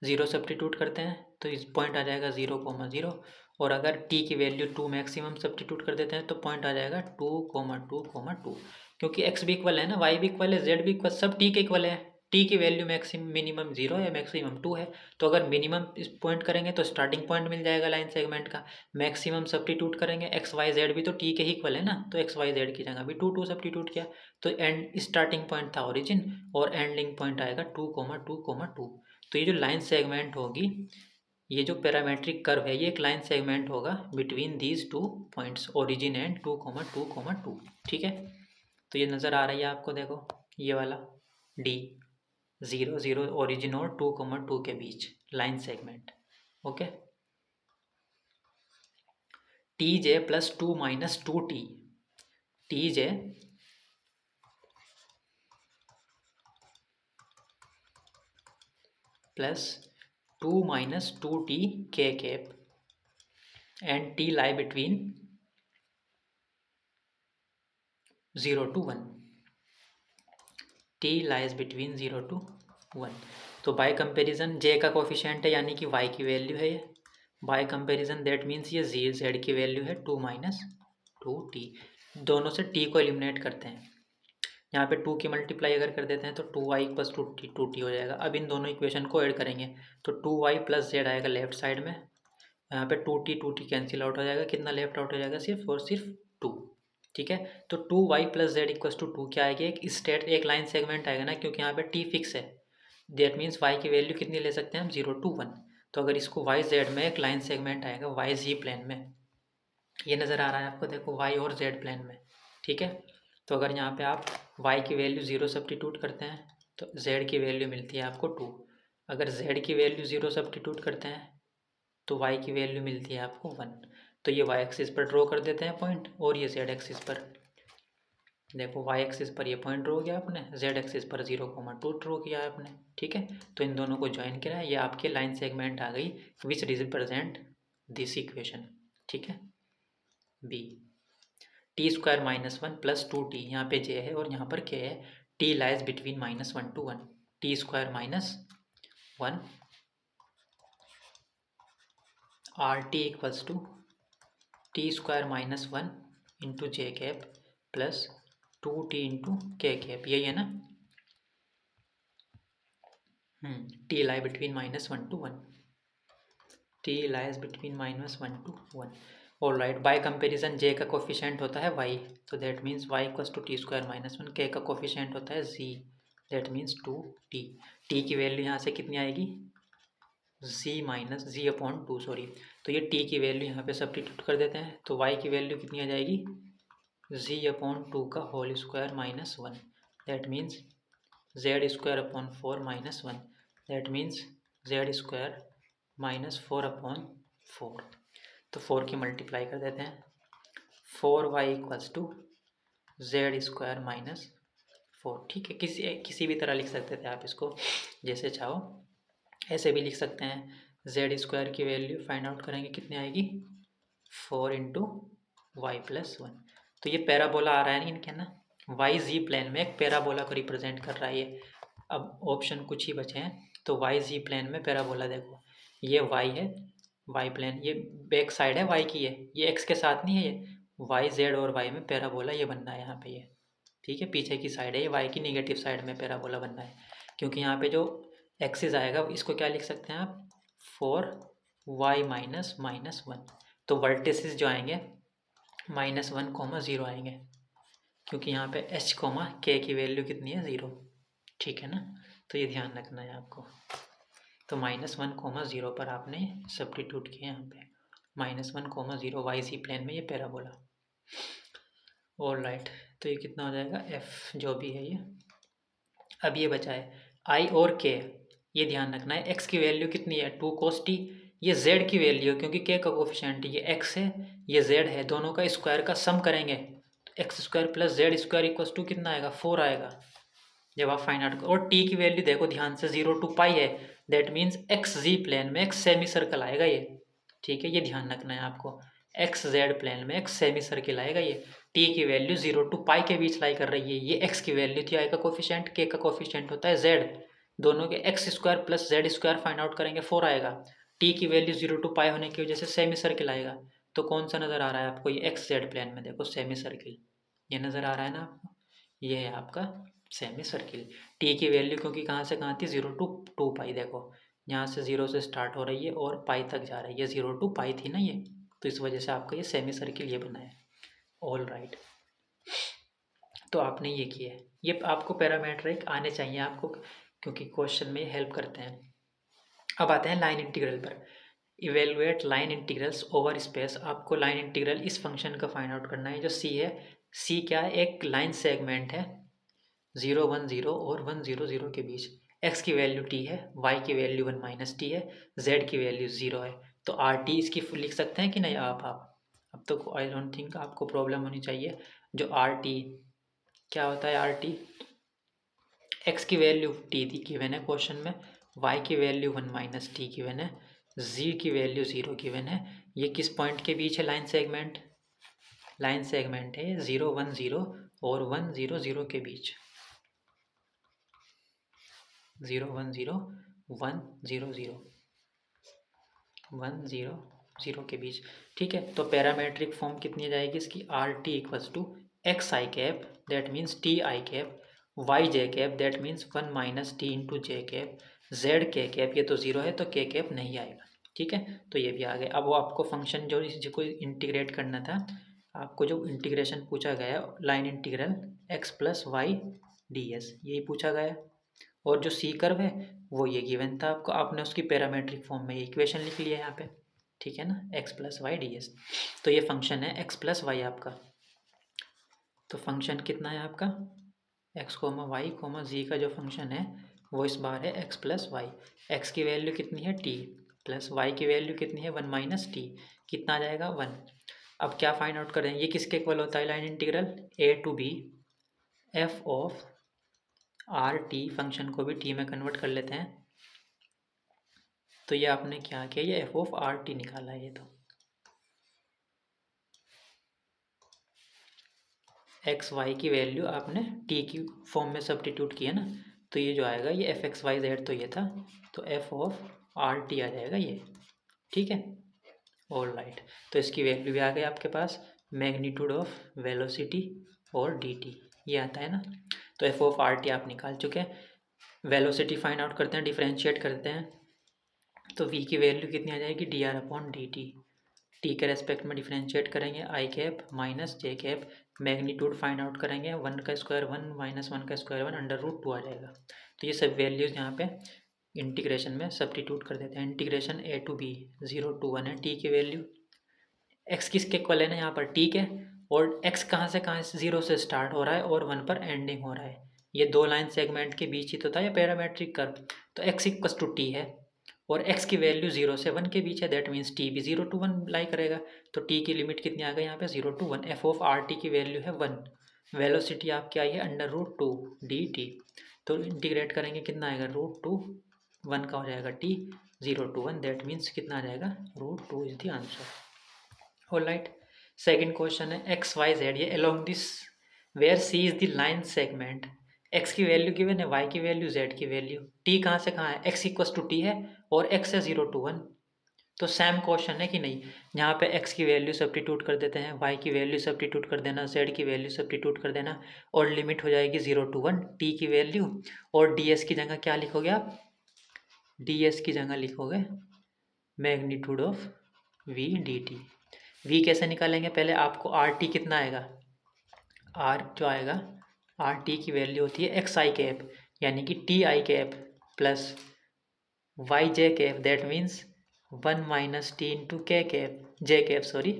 A: 0 सब्स्टिट्यूट करते हैं तो इस पॉइंट आ जाएगा 0,0, और अगर टी की वैल्यू 2 मैक्सिमम सब्स्टिट्यूट कर देते हैं तो पॉइंट आ जाएगा 2,2,2, क्योंकि एक्स भी इक्वल है ना, वाई भी इक्वल है, जेड भी इक्वल, सब टी के इक्वल है। टी की वैल्यू मैक्सिमम मिनिमम 0 है, मैक्सिमम 2 है, तो अगर मिनिमम इस पॉइंट करेंगे तो स्टार्टिंग पॉइंट मिल जाएगा लाइन सेगमेंट का, मैक्सिमम सब्स्टिट्यूट करेंगे, एक्स वाई जेड भी तो टी के ही इक्वल है ना, तो एक्स वाई जेड की जगह भी 2 सब्स्टिट्यूट किया, तो एंड स्टार्टिंग पॉइंट था ओरिजिन, और एंडिंग पॉइंट आएगा 2,2,2। तो ये जो लाइन सेगमेंट होगी, ये जो पैरामेट्रिक कर्व है, ये एक लाइन सेगमेंट होगा between these 2 points, origin and 2,2,2। ठीक है, तो ये नज़र आ रही है आपको, देखो ये वाला डी 0 0 ओरिजिन और 2,2 के बीच लाइन सेगमेंट। ओके, टी जे प्लस 2 माइनस 2 टी जे प्लस 2 माइनस 2 के cap and T lie between 0 to 1, t lies between 0 to 1। तो बाय कंपेरिजन जे का कोफिशिएंट है, यानी कि वाई की वैल्यू है ये बाय कंपैरिजन दैट मीन्स ये जी जेड की वैल्यू है 2 माइनस 2t। दोनों से t को एलिमिनेट करते हैं। यहाँ पे 2 की मल्टीप्लाई अगर कर देते हैं तो 2y प्लस 2t हो जाएगा। अब इन दोनों इक्वेशन को ऐड करेंगे तो 2y प्लस जेड आएगा लेफ्ट साइड में। यहाँ पे 2t कैंसिल आउट हो जाएगा। कितना लेफ्ट आउट हो जाएगा? सिर्फ और सिर्फ 2। ठीक है, तो 2y plus Z equals to 2 क्या आएगी? एक लाइन सेगमेंट आएगा ना, क्योंकि यहाँ पे t फिक्स है। दैट मीन्स y की वैल्यू कितनी ले सकते हैं हम? 0 to 1। तो अगर इसको y z में एक लाइन सेगमेंट आएगा y z प्लेन में, ये नज़र आ रहा है आपको, देखो y और z प्लेन में। ठीक है, तो अगर यहाँ पे आप y की वैल्यू 0 सब्स्टिट्यूट करते हैं तो z की वैल्यू मिलती है आपको 2। अगर z की वैल्यू 0 सब्स्टिट्यूट करते हैं तो y की वैल्यू मिलती है आपको 1। तो ये y एक्सिस पर ड्रॉ कर देते हैं पॉइंट, और ये z एक्सिस पर। देखो y एक्सिस पर ये पॉइंट ड्रॉ किया आपने, z एक्सिस पर 0,2 ड्रॉ किया है आपने। ठीक है, तो इन दोनों को ज्वाइन किया है, ये आपके लाइन सेगमेंट आ गई विच रिप्रेजेंट दिस इक्वेशन। ठीक है, B T square minus 1 plus 2t, यहाँ पे j है और यहाँ पर k है। t lies between -1 to 1। T square minus 1 R T equals to t square minus 1 into J cap plus 2t into के कैप, यही है ना। T lie between -1 to 1। T lies between -1 to 1। All right, by comparison j का कोफिशिएंट होता है y, तो that means y equals to t square minus 1। के का कोफिशिएंट होता है z, that means 2t। T की वैल्यू यहाँ से कितनी आएगी? z upon 2, sorry. तो ये t की वैल्यू यहाँ पे सब्स्टिट्यूट कर देते हैं, तो y की वैल्यू कितनी आ जाएगी? z अपॉन 2 का whole square minus 1, that means z square upon 4 minus 1, that means z square minus 4 upon 4। तो 4 की मल्टीप्लाई कर देते हैं, 4y equals to Z square minus 4। ठीक है, किसी भी तरह लिख सकते थे आप इसको, जैसे चाहो ऐसे भी लिख सकते हैं। जेड स्क्वायर की वैल्यू फाइंड आउट करेंगे, कितनी आएगी? 4 इंटू वाई प्लस 1। तो ये पैराबोला आ रहा है इनके ना, वाई जी प्लेन में एक पैराबोला को रिप्रेजेंट कर रहा है ये। अब ऑप्शन कुछ ही बचे हैं, तो वाई जी प्लेन में पैराबोला देखो, ये वाई है, वाई प्लेन, ये बैक साइड है वाई की है, ये एक्स के साथ नहीं है, ये वाई जेड और वाई में पैराबोला ये बनना है यहाँ पे ये। ठीक है, पीछे की साइड है ये, वाई की निगेटिव साइड में पैराबोला बनना है। क्योंकि यहाँ पे जो एक्सिस आएगा इसको क्या लिख सकते हैं आप? 4y minus -1। तो वर्टिसेस जो आएंगे -1, 0 आएंगे, क्योंकि यहाँ पे h, k की वैल्यू कितनी है? 0। ठीक है ना, तो ये ध्यान रखना है आपको। तो -1, 0 पर आपने सब्स्टिट्यूट किया यहाँ पे, -1, 0 वाई जी प्लेन में ये पैराबोला। ऑल राइट, तो ये कितना हो जाएगा? f जो भी है ये। अब ये बचा है i और k, ये ध्यान रखना है। x की वैल्यू कितनी है? 2 cos t। ये z की वैल्यू है, क्योंकि k का कोफिशिएंट ये x है ये z है, दोनों का स्क्वायर का सम करेंगे तो X square plus Z square equals to कितना आएगा? 4 आएगा जब आप फाइंड आउट। और t की वैल्यू देखो ध्यान से, 0 to पाई है, that means X Z plane में एक सेमी सर्कल आएगा ये। ठीक है, ये ध्यान रखना है आपको, एक्स जेड प्लेन में एक सेमी सर्किल आएगा ये। t की वैल्यू 0 to पाई के बीच लाई कर रही है, ये x की वैल्यू थी, i का कोफिशिएंट, k का कोफिशिएंट होता है z, दोनों के x square plus Z square find out करेंगे 4 आएगा। t की वैल्यू 0 to पाई होने की वजह से सेमी सर्किल आएगा। तो कौन सा नज़र आ रहा है आपको? ये एक्स जेड प्लेन में देखो सेमी सर्किल, ये नज़र आ रहा है ना आपको, ये है आपका सेमी सर्किल। t की वैल्यू क्योंकि कहाँ से कहाँ थी? 0 to 2 पाई, देखो यहाँ से 0 से स्टार्ट हो रही है और पाई तक जा रही है, 0 to पाई थी ना ये, तो इस वजह से आपका ये सेमी सर्किल ये बना है। ऑल राइट, तो आपने ये किया है, ये आपको पैरामीट्रिक आने चाहिए आपको, क्योंकि क्वेश्चन में हेल्प करते हैं। अब आते हैं लाइन इंटीग्रल पर। Evaluate line integrals over space. आपको लाइन इंटीग्रल इस फंक्शन का फाइंड आउट करना है जो c है। c क्या है? एक लाइन सेगमेंट है 0 1 0 और 1 0 0 के बीच। x की वैल्यू t है, y की वैल्यू 1 माइनस टी है, z की वैल्यू 0 है। तो आर टी इसकी लिख सकते हैं कि नहीं आप? अब तो आई डोंट थिंक आपको प्रॉब्लम होनी चाहिए। जो आर टी क्या होता है? आर टी एक्स की वैल्यू टी दी गिवन है क्वेश्चन में, वाई की वैल्यू 1 माइनस टी गिवन है, जी की वैल्यू 0 गिवन है। ये किस पॉइंट के बीच है? लाइन सेगमेंट, लाइन सेगमेंट है 0 1 0 और 1 0 0 के बीच, 0 1 0 1 0 0 1 0 0 के बीच। ठीक है, तो पैरामेट्रिक फॉर्म कितनी जाएगी इसकी, R T equals to X I cap that means T I cap, Y J cap that means 1 minus T into J cap, Z K cap, ये तो 0 है तो के कैप नहीं आएगा। ठीक है, तो ये भी आ गया। अब वो आपको फंक्शन जो इसको इंटीग्रेट करना था, आपको जो इंटीग्रेशन पूछा गया line integral X plus Y D S, यही पूछा गया। और जो सी कर्व है वो ये गिवन था आपको, आपने उसकी पैरामेट्रिक फॉर्म में इक्वेशन लिख लिया यहाँ पे। ठीक है ना, X plus Y D S. तो ये फंक्शन है एक्स प्लस वाई आपका। तो फंक्शन कितना है आपका, एक्स कोमा वाई कोमा जी का जो फंक्शन है वो इस बार है एक्स प्लस वाई। एक्स की वैल्यू कितनी है टी, प्लस वाई की वैल्यू कितनी है 1 माइनस टी, कितना आ जाएगा 1। अब क्या फाइंड आउट करें, ये किसके इक्वल होता है line integral, A to B F of R T, function को भी टी में कन्वर्ट कर लेते हैं। तो ये आपने क्या किया, ये एफ ऑफ आर टी निकाला है। ये तो एक्स वाई की वैल्यू आपने टी की फॉर्म में सब्स्टिट्यूट किया ना, तो ये जो आएगा ये एफ एक्स वाई जेड तो ये था, तो एफ ऑफ आर टी आ जाएगा ये। ठीक है, ऑल राइट। तो इसकी वैल्यू भी आ गई आपके पास, मैग्नीट्यूड ऑफ वेलोसिटी और डी टी ये आता है ना। तो एफ ऑफ आर टी आप निकाल चुके हैं। वेलोसिटी फाइंड आउट करते हैं, डिफ्रेंशिएट करते हैं। तो वी की वैल्यू कितनी आ जाएगी, D R upon D T. T के रेस्पेक्ट में डिफ्रेंशिएट करेंगे, आई कैप माइनस जे कैप, मैग्नीट्यूड फाइंड आउट करेंगे, 1 का स्क्वायर 1 माइनस 1 का स्क्वायर 1 अंडर रूट 2 आ जाएगा। तो ये सब वैल्यूज़ यहाँ पे इंटीग्रेशन में सब्स्टिट्यूट कर देते हैं। Integration A to B 0 to 1 है टी की वैल्यू। एक्स किसके इक्वल है ना यहाँ पर, टी के, और एक्स कहाँ से 0 से स्टार्ट हो रहा है और 1 पर एंडिंग हो रहा है। ये दो लाइन सेगमेंट के बीच ही तो था ये पैरामेट्रिक कर्व। तो एक्स इक्वस टू टी है और एक्स की वैल्यू 0 से 1 के बीच है, दैट मीन्स टी भी 0 to 1 लाई करेगा। तो टी की लिमिट कितनी आ गई यहाँ पे 0 to 1। F of R T की वैल्यू है 1, वेलोसिटी आपकी आई है अंडर रूट 2 डी टी। तो इंटीग्रेट करेंगे कितना आएगा, रूट 2 1 का हो जाएगा टी, 0 to 1 दैट मीन्स कितना आ जाएगा, root 2 is the answer. All right. Second question है एक्स वाई जेड, ये along this where C is the line segment. X की वैल्यू गिवन है, वाई की वैल्यू, जेड की वैल्यू, टी कहाँ से कहाँ है, एक्स इक्वस टू टी है और एक्स है 0 to 1। तो सेम क्वेश्चन है कि नहीं, यहाँ पे एक्स की वैल्यू सब्स्टिट्यूट कर देते हैं, वाई की वैल्यू सब्स्टिट्यूट कर देना, जेड की वैल्यू सब्स्टिट्यूट कर देना और लिमिट हो जाएगी 0 to 1 टी की वैल्यू। और डी एस की जगह क्या लिखोगे आप, डी एस की जगह लिखोगे magnitude of V D T. V कैसे निकालेंगे, पहले आपको आर टी कितना आएगा, आर जो आएगा, आर टी की वैल्यू होती है एक्स आई कैप यानी कि t I cap plus y J cap that means 1 minus T into के cap, j cap sorry,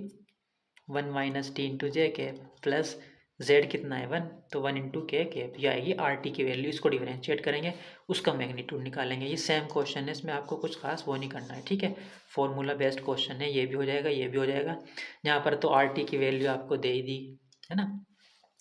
A: 1 minus T into जे कैप प्लस जेड कितना है 1, तो 1 इंटू के कैप, ये आएगी आर टी की वैल्यू। इसको डिफरेंशिएट करेंगे, उसका मैग्नीट्यूड निकालेंगे। ये सेम क्वेश्चन है, इसमें आपको कुछ खास वो नहीं करना है। ठीक है, फॉर्मूला बेस्ड क्वेश्चन है, ये भी हो जाएगा ये भी हो जाएगा। यहाँ पर तो आर टी की वैल्यू आपको दे ही दी है ना,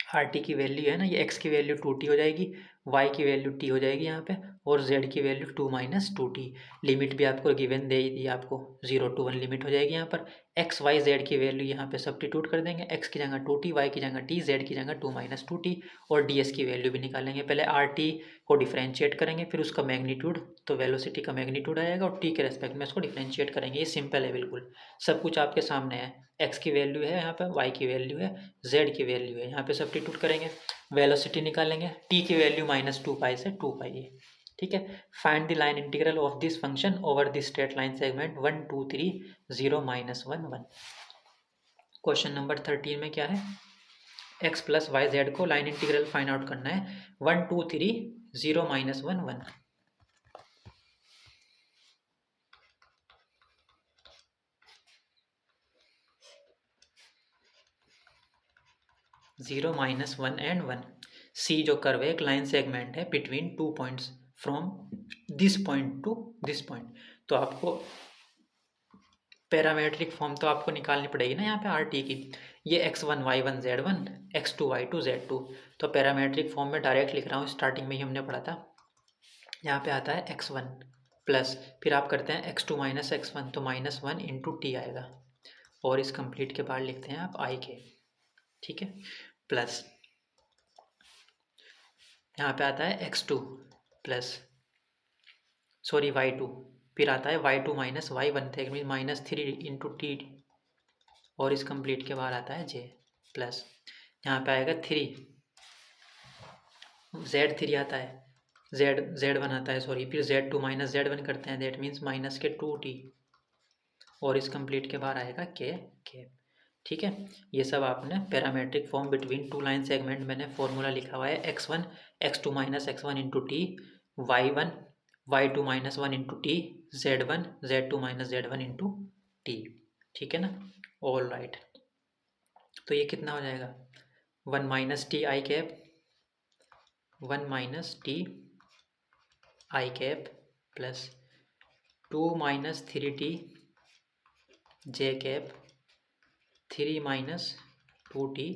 A: आर टी की वैल्यू है ना, ये एक्स की वैल्यू 2t हो जाएगी, वाई की वैल्यू t हो जाएगी यहाँ पे, और z की वैल्यू 2 माइनस 2t। लिमिट भी आपको गिवन दे ही दी, आपको 0 to 1 लिमिट हो जाएगी यहाँ पर। एक्स वाई जेड की वैल्यू यहाँ पे सब्स्टिट्यूट कर देंगे, एक्स की जगह 2t, वाई की जगह t, z की जगह 2 माइनस 2t, और ds की वैल्यू भी निकालेंगे। पहले आर टी को डिफ्रेंशिएट करेंगे, फिर उसका मैग्नीट्यूड, तो वेलोसिटी का मैग्नीट्यूड आएगा और t के रेस्पेक्ट में इसको डिफ्रेंशिएट करेंगे। ये सिंपल है बिल्कुल, सब कुछ आपके सामने है। एक्स की वैल्यू है यहाँ पर, वाई की वैल्यू है, जेड की वैल्यू है, यहाँ पे सब्स्टिट्यूट करेंगे, वेलोसिटी निकालेंगे, टी की वैल्यू माइनस 2 पाई से 2 पाई है। ठीक है, find the line integral of this function over this straight line segment 1 2 3 0 minus 1 1। Question number 13 में क्या है, एक्स प्लस वाई जेड को लाइन इंटीग्रल फाइंड आउट करना है 1 2 3 0 माइनस 1 1। 0 minus 1 and 1। सी जो कर्व है एक लाइन सेगमेंट है between 2 points from this point two this point. तो आपको पैरामेट्रिक फॉर्म तो आपको निकालनी पड़ेगी ना यहाँ पे आर टी की। ये x1 y1 z1 x2 y2 z2, तो पैरामेट्रिक फॉर्म में डायरेक्ट लिख रहा हूँ, स्टार्टिंग में ही हमने पढ़ा था। यहाँ पे आता है x1 प्लस, फिर आप करते हैं x2 माइनस x1, तो माइनस 1 इंटू टी आएगा, और इस कंप्लीट के बाद लिखते हैं आप आई के। ठीक है, प्लस यहाँ पे आता है x2 प्लस, सॉरी y2 फिर आता है y2 माइनस y1 थे मीन -3 इंटू टी, और इस कंप्लीट के बाद आता है j प्लस यहाँ पे आएगा 3, z3 आता है, z1 आता है सॉरी, फिर z2 माइनस z1 करते हैं, दैट मीन्स माइनस के 2t, और इस कंप्लीट के बाद आएगा k। ठीक है, ये सब आपने parametric form between two line segment मैंने फॉर्मूला लिखा हुआ है, x1 x2 minus x1 into T, y1 y2 minus 1 into T, z1 z2 minus z1 into T. ठीक है ना, ऑल राइट। तो ये कितना हो जाएगा, 1 minus T I cap, 1 minus T I cap plus 2 minus 3t J cap, 3 minus 2t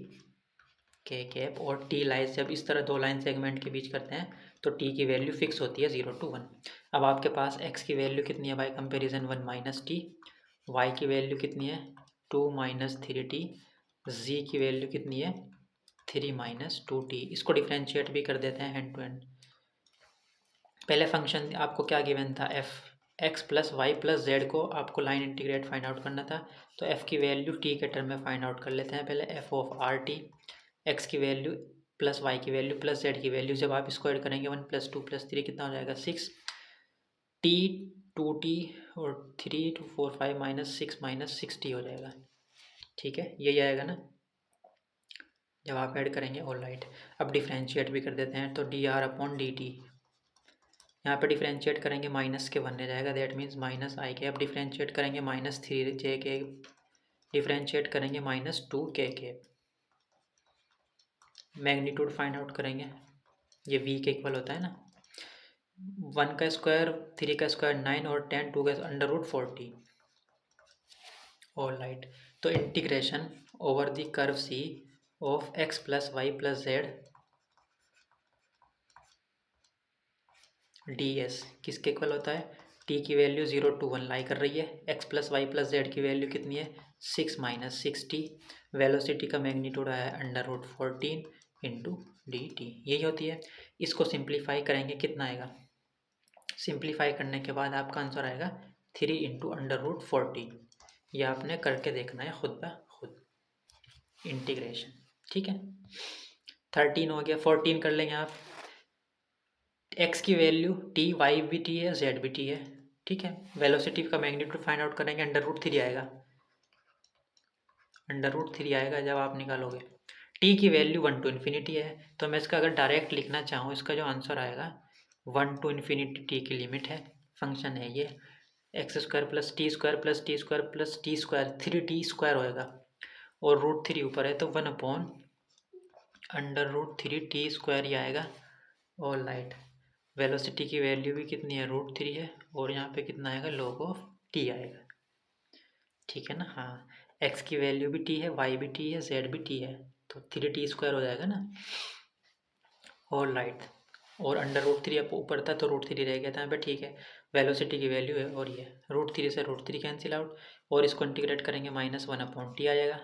A: के कैप, और टी लाइन जब इस तरह दो लाइन सेगमेंट के बीच करते हैं तो टी की वैल्यू फिक्स होती है 0 to 1। अब आपके पास x की वैल्यू कितनी है bye comparison, 1 minus T, y की वैल्यू कितनी है 2 माइनस 3t, z की वैल्यू कितनी है 3 माइनस 2t। इसको डिफ्रेंशिएट भी कर देते हैं हैंड टू हैंड। पहले फंक्शन आपको क्या गिवन था, f x plus Y plus Z को आपको लाइन इंटीग्रेट फाइंड आउट करना था, तो f की वैल्यू t के टर्म में फाइंड आउट कर लेते हैं पहले, f of R T, x की वैल्यू प्लस y की वैल्यू प्लस z की वैल्यू, जब आप इसको ऐड करेंगे 1 प्लस 2 प्लस 3 कितना हो जाएगा 6, t 2t और 3 2 4 5 माइनस 6 माइनस 6t हो जाएगा। ठीक है, यही आएगा ना जब आप ऐड करेंगे, ऑल राइट। अब डिफ्रेंशिएट भी कर देते हैं, तो D R upon D T, यहाँ पे डिफ्रेंशिएट करेंगे माइनस के 1 रह जाएगा, दैट मीन्स माइनस आई के। अब डिफ्रेंशिएट करेंगे माइनस 3 जे के, डिफ्रेंशिएट करेंगे माइनस 2 के। मैग्नीट्यूड फाइंड आउट करेंगे, ये v के इक्वल होता है ना, 1 का स्क्वायर 3 का स्क्वायर 9 और 10 2 का अंडर रूट 40, ऑल राइट। तो integration over the curve C of x plus Y plus Z ds किसके इक्वल होता है, t की वैल्यू 0 to 1 लाई कर रही है, x plus Y plus Z की वैल्यू कितनी है 6 माइनस 6t, वेलोसिटी का मैग्नीट्यूड आया under root 14 into D T, यही होती है। इसको सिंप्लीफाई करेंगे कितना आएगा, सिंप्लीफाई करने के बाद आपका आंसर आएगा 3 इंटू अंडर रूट 14। ये आपने करके देखना है खुद ब खुद इंटीग्रेशन। ठीक है, 13 हो गया, 14 कर लेंगे आप, x की वैल्यू t, y भी t है, z भी t है। ठीक है, वेलोसिटी का मैग्नीट्यूड फाइंड आउट करेंगे, अंडर रूट 3 आएगा, अंडर रूट 3 आएगा जब आप निकालोगे। t की वैल्यू 1 to इन्फिनिटी है, तो मैं इसका अगर डायरेक्ट लिखना चाहूँ, इसका जो आंसर आएगा 1 to इन्फिनिटी t की लिमिट है, फंक्शन है ये, x square plus T square plus T square plus T square 3t square होएगा, और रूट 3 ऊपर है तो 1 upon under root 3t square ही आएगा, ऑल राइट। वेलोसिटी की वैल्यू भी कितनी है रूट 3 है, और यहाँ पे कितना आएगा log ऑफ t आएगा। ठीक है ना, हाँ, x की वैल्यू भी t है, y भी t है, z भी t है, तो 3t स्क्वायर हो जाएगा ना, ऑल राइट। और अंडर रूट 3 ऊपर था तो रूट 3 रह गया था यहाँ पे। ठीक है, वेलोसिटी की वैल्यू है, और ये रूट 3 से रूट 3 कैंसिल आउट, और इसको इंटीग्रेट करेंगे माइनस 1 अपॉन टी आ जाएगा,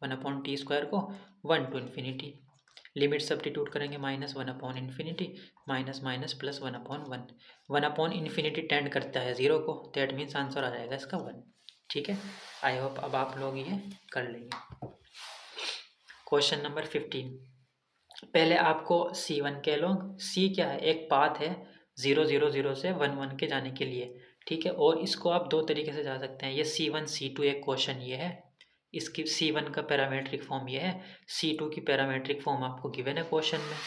A: 1 अपॉन टी स्क्वायर को 1 to इन्फिनिटी, लिमिट सब्स्टिट्यूट करेंगे minus 1 upon infinity, minus minus plus 1 upon 1, 1 upon infinity tend करता है 0 को, दैट मीन्स आंसर आ जाएगा इसका 1। ठीक है, आई होप अब आप लोग ये कर लेंगे। क्वेश्चन नंबर 15, पहले आपको C1 कह लो, C क्या है, एक पाथ है 0 0 0 से 1 1 के जाने के लिए। ठीक है, और इसको आप दो तरीके से जा सकते हैं, ये C1 C2 एक क्वेश्चन ये है, इसकी C1 का पैरामेट्रिक फॉर्म ये है, C2 की पैरामेट्रिक फॉर्म आपको गिवन है क्वेश्चन में।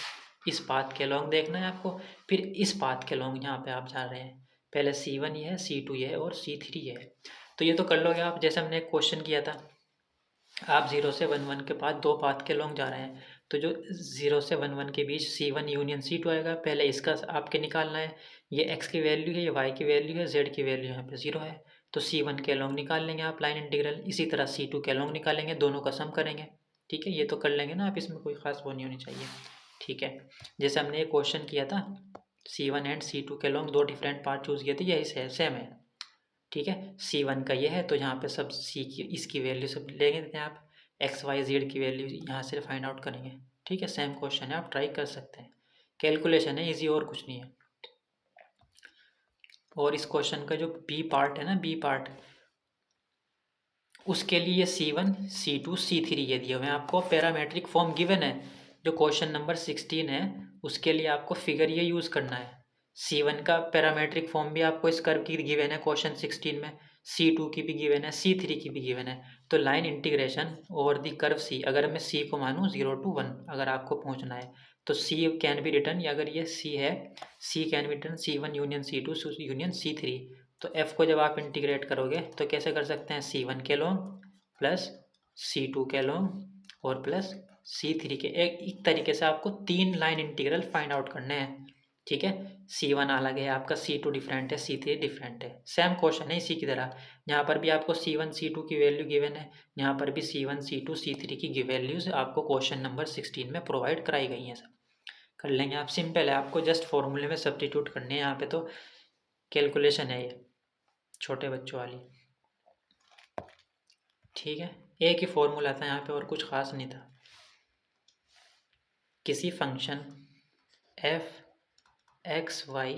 A: इस पाथ के लॉन्ग देखना है आपको, फिर इस पाथ के लॉन्ग यहाँ पे आप जा रहे हैं, पहले C1 ये है, C2 ये है और C3 ये है। तो ये तो कर लोगे आप, जैसे हमने एक क्वेश्चन किया था, आप 0 से 1 1 के बाद दो पाथ के लॉन्ग जा रहे हैं, तो जो 0 से 1 1 के बीच C1 यूनियन C2 आएगा, पहले इसका आपके निकालना है, ये x की वैल्यू है, ये y की वैल्यू है, z की वैल्यू यहाँ पे 0 है, तो C1 के लॉन्ग निकाल लेंगे आप लाइन इंटीग्रल, इसी तरह C2 के लॉन्ग निकालेंगे, दोनों का सम करेंगे। ठीक है, ये तो कर लेंगे ना आप, इसमें कोई खास वो नहीं होनी चाहिए। ठीक है, जैसे हमने एक क्वेश्चन किया था, C1 एंड C2 के लॉन्ग दो डिफरेंट पार्ट चूज़ किए थे, यही सेम है। ठीक है, C1 का ये है, तो यहाँ पे सब C की इसकी वैल्यू सब लेंगे आप, एक्स वाई जेड की वैल्यू यहाँ से फाइंड आउट करेंगे। ठीक है, सेम क्वेश्चन है, आप ट्राई कर सकते हैं, कैलकुलेशन है इजी और कुछ नहीं है। और इस क्वेश्चन का जो बी पार्ट है ना, बी पार्ट, उसके लिए C1 C2 C3 ये दिए हुए हैं आपको। पैरामेट्रिक फॉर्म गिवन है जो क्वेश्चन नंबर 16 है, उसके लिए आपको फिगर ये यूज़ करना है। C1 का पैरामेट्रिक फॉर्म भी आपको इस कर्व की गिवन है क्वेश्चन 16 में, C2 की भी गिवन है, C3 की भी गिवन है। तो line integration over the curve C, अगर मैं C को मानूँ 0 to 1, अगर आपको पहुँचना है तो C कैन बी रिटर्न, या अगर ये C है, C can B return C1 union C2 union C3। तो f को जब आप इंटीग्रेट करोगे तो कैसे कर सकते हैं, C1 के लॉन्ग प्लस C2 के लॉन्ग और प्लस C3 के। एक तरीके से आपको 3 लाइन इंटीग्रल फाइंड आउट करने हैं, ठीक है। C1 अलग है आपका, C2 डिफरेंट है, C3 डिफरेंट है। सेम क्वेश्चन है इसी की तरह, यहाँ पर भी आपको C1 C2 की वैल्यू गिवन है, यहाँ पर भी C1 C2 C3 की वैल्यूज आपको क्वेश्चन नंबर 16 में प्रोवाइड कराई गई हैं। सब कर लेंगे आप, सिंपल है, आपको जस्ट फॉर्मूले में सब्स्टिट्यूट करने हैं। यहाँ पे तो कैलकुलेशन है ये छोटे बच्चों वाली, ठीक है। एक ही फॉर्मूला था यहाँ पे और कुछ खास नहीं था। किसी फंक्शन एफ एक्स वाई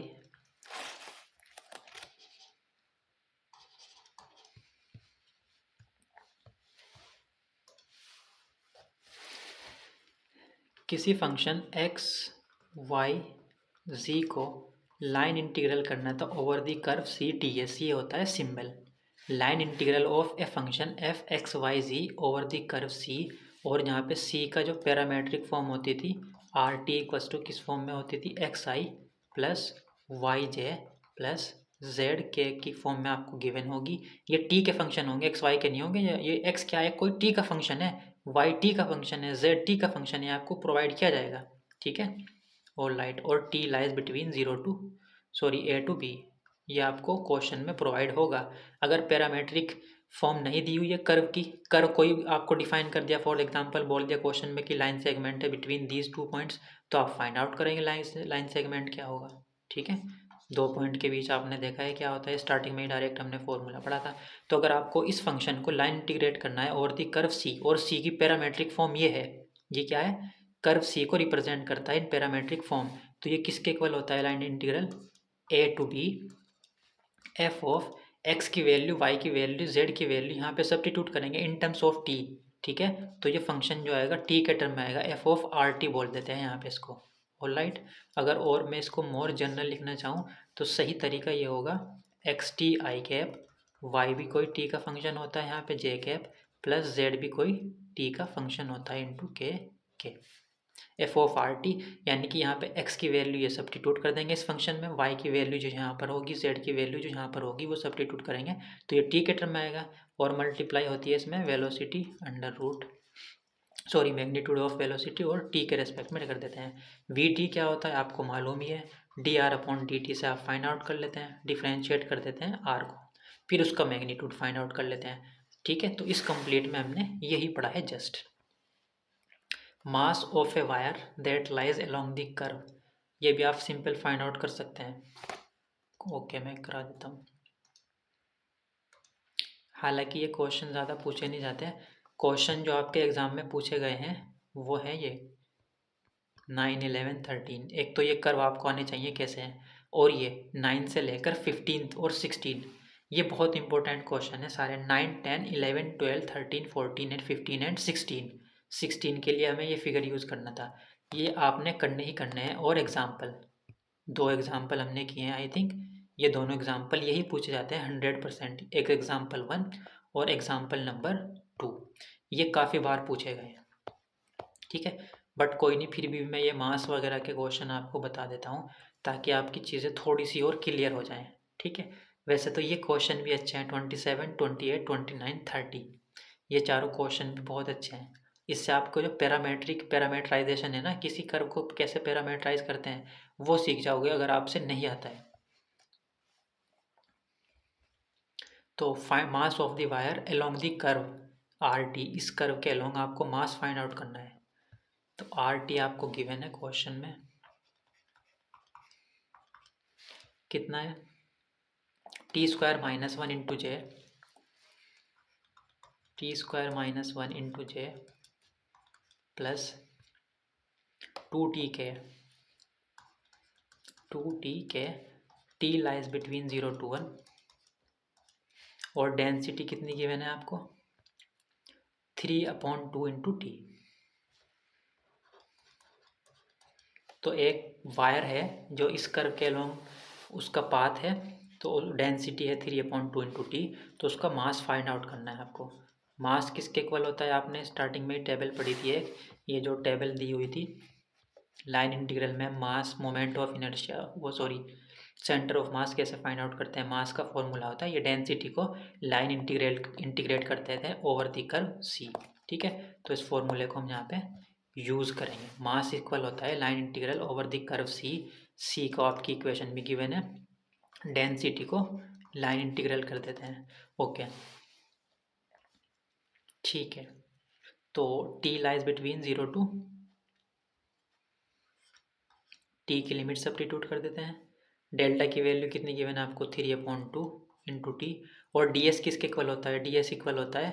A: किसी फंक्शन एक्स वाई जी को लाइन इंटीग्रल करना था over the curve c t s, ये होता है symbol. Line integral of a function F x Y g over the curve सी, और यहाँ पे सी का जो पैरामेट्रिक फॉर्म होती थी आर टी इक्वस टू किस फॉर्म में होती थी, एक्स आई प्लस वाई जे प्लस जेड के की फॉर्म में आपको गिवन होगी। ये टी के फंक्शन होंगे, एक्स वाई के नहीं होंगे। ये एक्स क्या है, कोई टी का फंक्शन है, वाई टी का फंक्शन है, जेड टी का फंक्शन है, आपको प्रोवाइड किया जाएगा, ठीक है। और लाइट और T lies between A to B, ये आपको क्वेश्चन में प्रोवाइड होगा। अगर पैरामेट्रिक फॉर्म नहीं दी हुई है कर्व की, कर्व कोई आपको डिफाइन कर दिया, फॉर एग्जांपल बोल दिया क्वेश्चन में कि लाइन सेगमेंट है बिटवीन दीज 2 पॉइंट्स, तो आप फाइंड आउट करेंगे लाइन सेगमेंट क्या होगा, ठीक है। 2 पॉइंट के बीच आपने देखा है क्या होता है, स्टार्टिंग में ही डायरेक्ट हमने फॉर्मूला पढ़ा था। तो अगर आपको इस फंक्शन को लाइन इंटीग्रेट करना है और दी कर्व सी, और सी की पैरामेट्रिक फॉर्म ये है, ये क्या है, कर्व सी को रिप्रेजेंट करता है इन पैरामेट्रिक फॉर्म, तो ये किसके इक्वल होता है, line integral A to B F of X की वैल्यू, वाई की वैल्यू, जेड की वैल्यू यहाँ पे सब्स्टिट्यूट करेंगे इन टर्म्स ऑफ टी, ठीक है। तो ये फंक्शन जो आएगा टी के टर्म में आएगा, एफ ऑफ आर टी बोल देते हैं यहाँ पे इसको, ऑलराइट। अगर और मैं इसको मोर जनरल लिखना चाहूँ तो सही तरीका ये होगा, एक्स टी आई कैप, वाई भी कोई टी का फंक्शन होता है यहाँ पे जे कैप, प्लस जेड भी कोई टी का फंक्शन होता है इंटू के एफ ऑफ आर टी, यानी कि यहाँ पे एक्स की वैल्यू ये सब्स्टिट्यूट कर देंगे इस फंक्शन में, वाई की वैल्यू जो यहाँ पर होगी, जेड की वैल्यू जो यहाँ पर होगी वो सब्स्टिट्यूट करेंगे, तो ये टी के टर्म में आएगा। और मल्टीप्लाई होती है इसमें velocity under root, sorry magnitude of velocity, और टी के रेस्पेक्ट में कर देते हैं। वी टी क्या होता है आपको मालूम ही है, D R upon D T से आप फाइंड आउट कर लेते हैं, डिफ्रेंशिएट कर देते हैं आर को, फिर उसका मैग्नीट्यूड फाइंड आउट कर लेते हैं, ठीक है। तो इस कंप्लीट में हमने यही पढ़ा है just. Mass of a wire that lies along the curve, ये भी आप सिंपल फाइंड आउट कर सकते हैं। ओके मैं करा देता हूँ। हालांकि ये क्वेश्चन ज़्यादा पूछे नहीं जाते हैं, क्वेश्चन जो आपके एग्ज़ाम में पूछे गए हैं वो है ये 9, 11, 13। एक तो ये कर्व आपको आने चाहिए कैसे हैं, और ये 9 से लेकर 15 और 16, ये बहुत इंपॉर्टेंट क्वेश्चन है सारे। 9, 10, 11, 12, 13, 14 एंड 15 एंड 16 के लिए हमें ये फिगर यूज़ करना था, ये आपने करने ही करने हैं। और एग्जाम्पल, 2 एग्जाम्पल हमने किए हैं आई थिंक, ये दोनों एग्जाम्पल यही पूछे जाते हैं 100%, एक एग्जाम्पल 1 और एग्जाम्पल नंबर 2, ये काफ़ी बार पूछे गए हैं, ठीक है। बट कोई नहीं, फिर भी मैं ये मास वगैरह के क्वेश्चन आपको बता देता हूँ ताकि आपकी चीज़ें थोड़ी सी और क्लियर हो जाएं, ठीक है। वैसे तो ये क्वेश्चन भी अच्छे हैं, 27, 28, 29, 30, ये चारों क्वेश्चन भी बहुत अच्छे हैं। इससे आपको जो पैरामेट्राइजेशन है ना, किसी कर्व को कैसे पैरामेट्राइज करते हैं वो सीख जाओगे अगर आपसे नहीं आता है। तो मास of the wire along the curve R T, इस कर्व के अलोंग आपको मास फाइंड आउट करना है। तो आर टी आपको गिवन है क्वेश्चन में, कितना है, टी स्क्वायर माइनस 1 इंटू जे, टी स्क्वायर माइनस 1 इंटू जे प्लस 2 टी के टी लाइज बिटवीन 0 to 1 और डेंसिटी कितनी गिवन है आपको 3/2 इंटू टी। तो एक वायर है जो इस कर्व के अलोंग उसका पाथ है, तो डेंसिटी है 3/2 इंटू टी। तो उसका मास फाइंड आउट करना है आपको। मास किसके इक्वल होता है, आपने स्टार्टिंग में ही टेबल पढ़ी थी एक, ये जो टेबल दी हुई थी लाइन इंटीग्रल में, मास moment of inertia centre of मास कैसे फाइंड आउट करते हैं, मास का फॉर्मूला होता है ये डेंसिटी को लाइन इंटीग्रेट करते थे ओवर द कर्व सी। ठीक है, तो इस फॉर्मूले को हम यहाँ पे यूज़ करेंगे। मास इक्वल होता है line integral over the curve c. C को आपकी इक्वेशन भी गिवन है, डेंसिटी को लाइन इंटीग्रल कर देते हैं। ओके ठीक है, तो T lies between 0 to T की लिमिट सब्स्टिट्यूट कर देते हैं। डेल्टा की वैल्यू कितनी गिवन है आपको 3/2 इंटू टी। और डी एस किसके इक्वल होता है, डी एस इक्वल होता है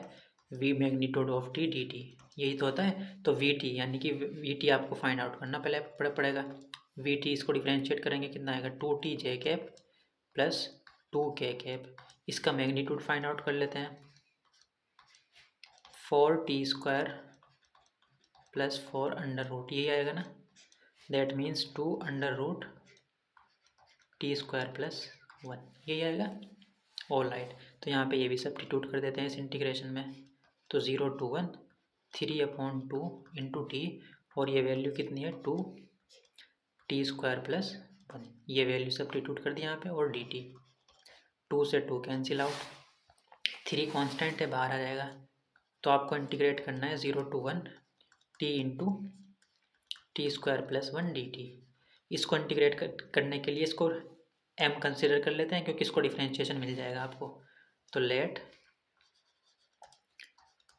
A: V magnitude of T D T, यही तो होता है। तो वी टी यानी कि वी टी आपको फाइंड आउट करना पड़ेगा। वी टी इसको डिफ्रेंशिएट करेंगे कितना आएगा 2t जे कैप प्लस 2k कैप। इसका मैग्नीट्यूड फाइंड आउट कर लेते हैं 4t² प्लस 4 अंडर रूट, यही आएगा ना, दैट मीन्स 2 √t² प्लस 1, यही आएगा। ऑल राइट, तो यहाँ पे ये भी सब्स्टिट्यूट कर देते हैं इस इंटीग्रेशन में। तो 0 to 1 3/2 इंटू टी, और ये वैल्यू कितनी है 2t² प्लस 1, ये वैल्यू सब्स्टिट्यूट कर दी यहाँ पे। और डी टी 2 से 2 कैंसिल आउट, 3 कांस्टेंट है बाहर आ जाएगा। तो आपको इंटीग्रेट करना है 0 to 1 T into t² plus 1 D T. इसको इंटीग्रेट करने के लिए इसको m कंसिडर कर लेते हैं, क्योंकि इसको डिफ्रेंशिएशन मिल जाएगा आपको। तो लेट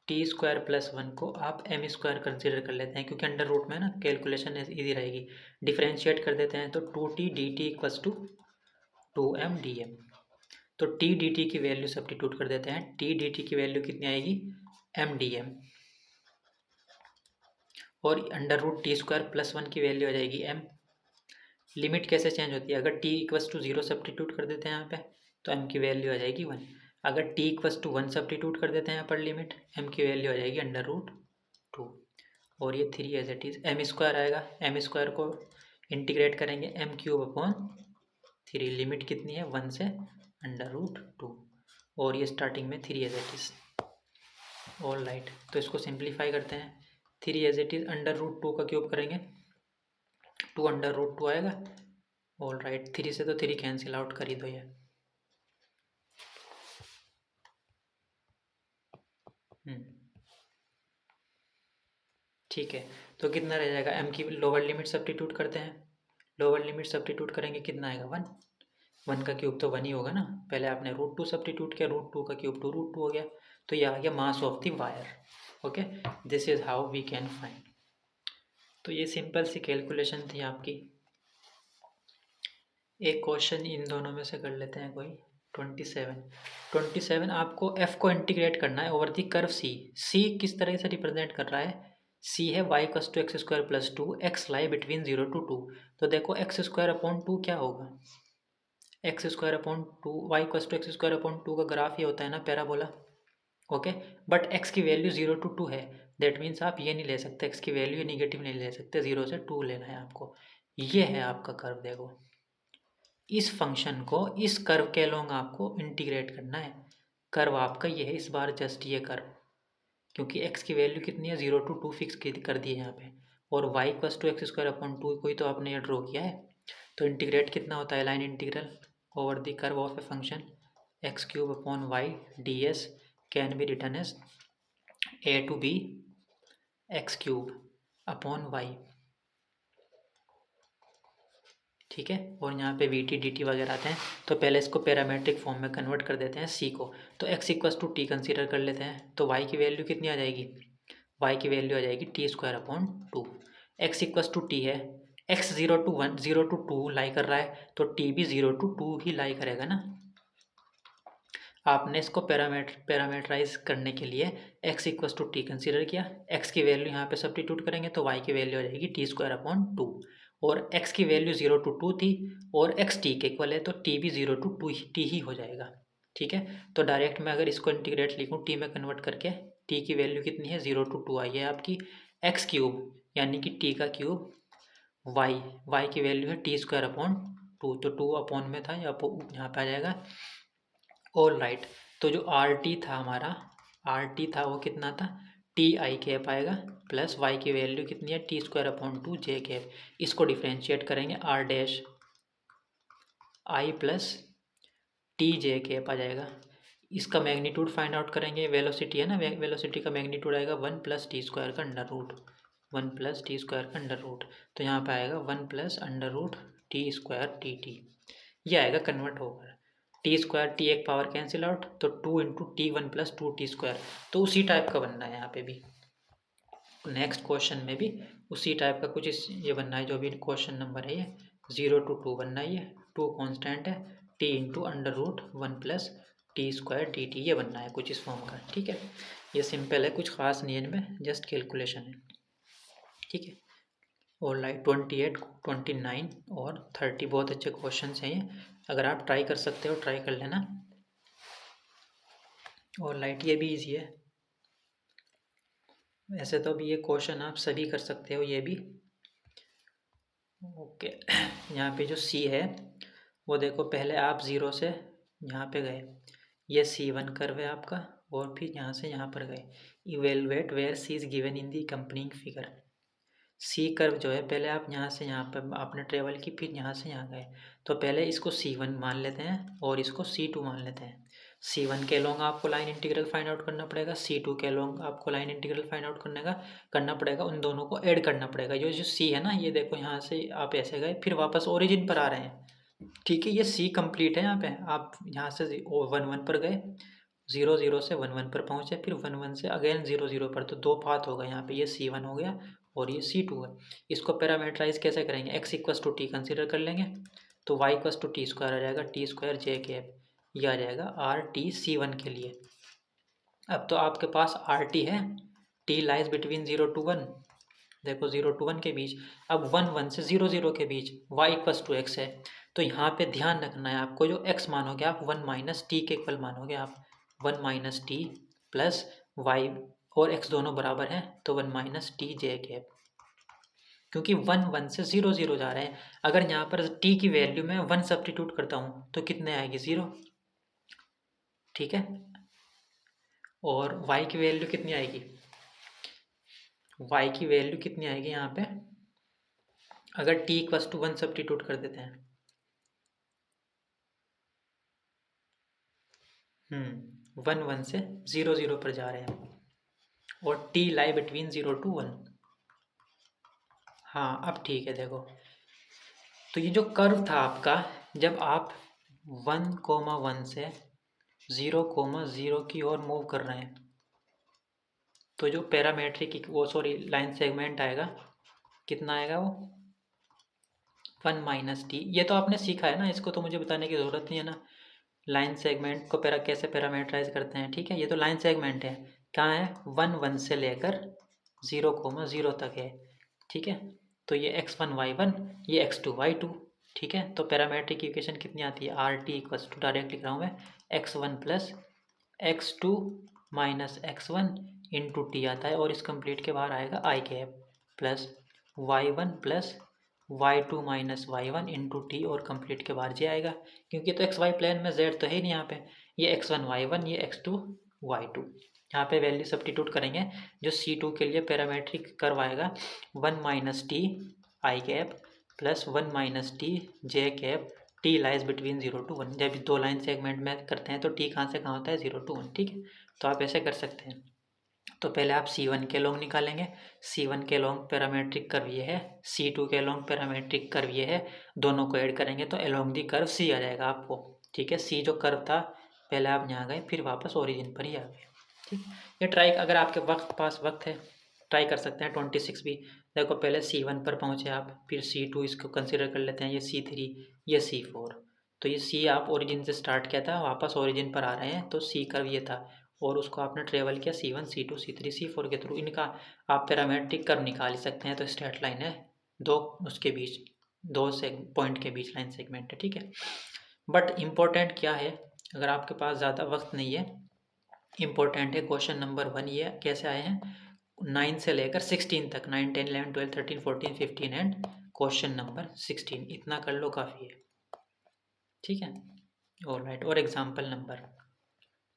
A: t² प्लस 1 को आप m² कंसिडर कर लेते हैं, क्योंकि अंडर रूट में ना कैलकुलेशन ईजी रहेगी। डिफ्रेंशिएट कर देते हैं तो 2t dt equals to 2m dm। तो t dt की वैल्यू सब्स्टिट्यूट कर देते हैं, t dt की वैल्यू कितनी आएगी m dm, और अंडर रूट t² प्लस 1 की वैल्यू आ जाएगी m। लिमिट कैसे चेंज होती है, अगर t इक्वल्स टू 0 सब्स्टिट्यूट कर देते हैं यहाँ पे तो m की वैल्यू आ जाएगी 1। अगर t इक्वल्स टू 1 सब्स्टिट्यूट कर देते हैं यहाँ पर लिमिट, m की वैल्यू आ जाएगी अंडर रूट 2। और ये 3 एज इट इज़ m² आएगा, m² को इंटीग्रेट करेंगे m³/3, लिमिट कितनी है 1 से अंडर रूट 2, और ये स्टार्टिंग में 3 as it is. All right, तो इसको सिंप्लीफाई करते हैं। 3 as it is under root 2 का क्यूब करेंगे 2 अंडर रूट 2 आएगा। ऑल राइट, 3 से तो 3 कैंसिल आउट कर ही दो ये। ठीक है, तो कितना रह जाएगा, m की लोअर लिमिट सब्स्टिट्यूट करते हैं। लोअर लिमिट सब्स्टिट्यूट करेंगे कितना आएगा 1, 1 का क्यूब तो 1 ही होगा ना, पहले आपने √2 सब्स्टिट्यूट किया, √2 का क्यूब 2√2 हो गया। तो ये आ गया mass of the wire. Okay, this is how we can find. तो ये सिंपल सी कैलकुलेशन थी आपकी। एक क्वेश्चन इन दोनों में से कर लेते हैं कोई। 27 आपको f को इंटीग्रेट करना है over the curve c। c किस तरह से रिप्रेजेंट कर रहा है, c है y=x² plus 2, x lie between 0 to 2। तो देखो x²/2 क्या होगा, x²/2 y=x²/2 का ग्राफ ये होता है ना पैराबोला। ओके, बट x की वैल्यू 0 to 2 है, दैट मीन्स आप ये नहीं ले सकते, x की वैल्यू निगेटिव नहीं ले सकते, 0 से 2 लेना है आपको। ये है आपका कर्व, देखो इस फंक्शन को इस कर्व के अलोंग आपको इंटीग्रेट करना है। कर्व आपका ये है इस बार, जस्ट ये कर्व, क्योंकि x की वैल्यू कितनी है 0 to 2 फिक्स कर दी है यहाँ पे, और y=x²/2 को ही तो आपने ये ड्रॉ किया है। तो इंटीग्रेट कितना होता है, line integral over the curve of a function x³ ds can be written as a to b x³ y। ठीक है, और यहाँ पे वी टी डी टी वगैरह आते हैं, तो पहले इसको पैरामेट्रिक फॉर्म में कन्वर्ट कर देते हैं सी को। तो x=t कंसीडर कर लेते हैं, तो y की वैल्यू कितनी आ जाएगी, y की वैल्यू आ जाएगी t²/2। x=t है, x 0 to 2 लाई कर रहा है, तो t भी 0 to 2 ही लाई करेगा ना। आपने इसको पैरामीटराइज करने के लिए x=t कंसीडर किया, x की वैल्यू यहाँ पे सब्स्टिट्यूट करेंगे तो y की वैल्यू आ जाएगी t²/2, और x की वैल्यू 0 to 2 थी और x t के इक्वल है तो t भी 0 to 2 t ही हो जाएगा। ठीक है, तो डायरेक्ट मैं अगर इसको इंटीग्रेट लिखूँ t में कन्वर्ट करके, t की वैल्यू कितनी है 0 to 2 आई है आपकी x क्यूब यानी कि t का क्यूब y की वैल्यू है t स्क्वायर अपॉन 2, तो 2 अपॉन में था यहाँ पे आ जाएगा। ऑल राइट, तो जो आर टी था हमारा, आर टी था वो कितना था टी आई कैप आएगा प्लस वाई की वैल्यू कितनी है t square upon 2 j cap. इसको डिफ्रेंशिएट करेंगे r dash i plus t J cap आ जाएगा। इसका मैग्नीट्यूड फाइंड आउट करेंगे, वेलोसिटी है ना, वेलोसिटी का मैग्नीट्यूड आएगा 1 प्लस टी स्क्वायर का under root, 1 plus T square का अंडर रूट, तो यहाँ पे आएगा 1 plus under root t square t T, ये आएगा कन्वर्ट होकर। टी स्क्वायर टी एक पावर कैंसिल आउट, तो 2 into T 1 plus 2 T square, तो उसी टाइप का बनना है यहाँ पे भी। नेक्स्ट क्वेश्चन में भी उसी टाइप का कुछ ये बनना है, जो भी क्वेश्चन नंबर है ये 0 to 2 बनना है, ये 2 कॉन्स्टेंट है, T into under root 1 plus T square D T, ये बनना है कुछ इस फॉर्म का। ठीक है, ये सिंपल है, कुछ खास नहीं है इनमें, जस्ट कैलकुलेशन है। ठीक है, और लाइक 28, 29 और 30 बहुत अच्छे क्वेश्चन हैं ये, अगर आप ट्राई कर सकते हो ट्राई कर लेना। और लाइट ये भी इजी है, वैसे तो अभी ये क्वेश्चन आप सभी कर सकते हो ये भी। ओके, यहाँ पे जो सी है वो देखो, पहले आप 0 से यहाँ पे गए, ये C1 कर्व है आपका, और फिर यहाँ से यहाँ पर गए। Evaluate where C is given in the accompanying figure. C curve जो है, पहले आप यहाँ से यहाँ पर आपने ट्रेवल की, फिर यहाँ से यहाँ गए, तो पहले इसको C1 मान लेते हैं और इसको C2 मान लेते हैं। C1 के लॉन्ग आपको लाइन इंटीग्रल फाइंड आउट करना पड़ेगा, C2 के लॉन्ग आपको लाइन इंटीग्रल फाइंड आउट करना पड़ेगा, उन दोनों को ऐड करना पड़ेगा। जो C है ना, ये देखो यहाँ से आप ऐसे गए, फिर वापस ओरिजिन पर आ रहे हैं। ठीक है, ये C कंप्लीट है, यहाँ पे आप यहाँ से 1 1 पर गए, 0 0 से 1 1 पर पहुँचे, फिर 1 1 से अगेन 0 0 पर, तो 2 पाथ हो गए यहाँ पे, ये C1 हो गया और ये C2 है। इसको पैरामीटराइज कैसे करेंगे, x equals to t consider कर लेंगे, तो y equals to t square आ जाएगा, टी स्क्वायर जे कैप, ये आ जाएगा आर टी C1 के लिए। अब तो आपके पास आर टी है, टी लाइज बिटवीन 0 to 1, देखो 0 to 1 के बीच, अब 1 1 से 0 0 के बीच y इक्वस टू एक्स है, तो यहाँ पे ध्यान रखना है आपको, जो x मानोगे आप 1 माइनस टी के इक्वल मानोगे आप, 1 माइनस टी प्लस वाई, और x दोनों बराबर हैं, तो 1 माइनस टी जे कैप, क्योंकि 1 1 से 0 0 जा रहे हैं। अगर यहाँ पर t की वैल्यू में 1 सब्स्टिट्यूट करता हूँ तो कितने आएगी 0। ठीक है, और y की वैल्यू कितनी आएगी, y की वैल्यू कितनी आएगी यहाँ पे, अगर t इक्वस टू 1 सब्स्टिट्यूट कर देते हैं, 1 1 से 0 0 पर जा रहे हैं, और t लाई बिटवीन 0 to 1। हाँ अब ठीक है, देखो तो ये जो कर्व था आपका, जब आप 1 से 0 की ओर मूव कर रहे हैं, तो जो पैरामेट्रिक वो लाइन सेगमेंट आएगा, कितना आएगा वो 1 माइनस टी। ये तो आपने सीखा है ना, इसको तो मुझे बताने की ज़रूरत नहीं है ना, लाइन सेगमेंट को कैसे पैरामीटराइज करते हैं। ठीक है, ये तो लाइन सेगमेंट है, कहाँ है 1 1 से लेकर 0 तक है। ठीक है, तो ये x1 y1, ये x2 y2। ठीक है, तो पैरामीट्रिक इक्वेशन कितनी आती है, R T equals to, direct लिख रहा हूँ मैं, x1 plus x2 minus x1 into T आता है, और इस कंप्लीट के बाहर आएगा i cap, plus y1 plus y2 minus y1 into T, और कंप्लीट के बाहर जे आएगा, क्योंकि तो x y प्लेन में z तो है नहीं यहाँ पे, ये x1 y1, ये x2 y2। यहाँ पे वैल्यू सब्स्टिट्यूट करेंगे, जो C2 के लिए पैरामेट्रिक कर्व आएगा 1 minus T I cap plus 1 minus T J cap, T lies between 0 to 1। जब दो लाइन सेगमेंट में करते हैं तो टी कहाँ से कहाँ होता है 0 to 1। ठीक है, तो आप ऐसे कर सकते हैं। तो पहले आप C1 के लॉन्ग निकालेंगे, C1 के लॉन्ग पैरामेट्रिक कर्व ये है, C2 के लॉन्ग पैरामेट्रिक कर्व ये है, दोनों को ऐड करेंगे तो अलोंग दी कर्व C आ जाएगा आपको। ठीक है, C जो कर्व था, पहले आप यहाँ गए, फिर वापस ओरिजिन पर ही आ गए। ठीक, ये ट्राई, अगर आपके पास वक्त है ट्राई कर सकते हैं। 26 भी देखो, पहले C1 पर पहुँचे आप, फिर C2 इसको कंसिडर कर लेते हैं, ये C3, ये C4, तो ये C आप ओरिजिन से स्टार्ट किया था, वापस ओरिजिन पर आ रहे हैं, तो C कर्व ये था, और उसको आपने ट्रेवल किया C1 C2 C3 C4 के थ्रू। इनका आप पैरामेट्रिक कर्व निकाल ही सकते हैं, तो स्ट्रेट लाइन है दो उसके बीच, दो से पॉइंट के बीच लाइन सेगमेंट है, ठीक है। बट इम्पोर्टेंट क्या है, अगर आपके पास ज़्यादा वक्त नहीं है, इम्पोर्टेंट है क्वेश्चन नंबर 1 ये कैसे आए हैं 9 से लेकर 16 तक, 9, 10, 11, 12, 13, 14, 15 एंड क्वेश्चन नंबर 16, इतना कर लो काफ़ी है, ठीक है। ऑलराइट, और एग्जाम्पल नंबर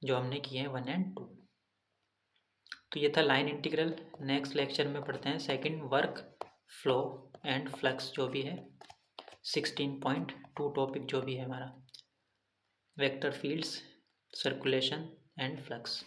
A: जो हमने किए हैं 1 एंड 2। तो ये था लाइन इंटीग्रल। नेक्स्ट लेक्चर में पढ़ते हैं second, work flow and flux जो भी है 16.2 टॉपिक जो भी है हमारा, vector fields, circulation and flux.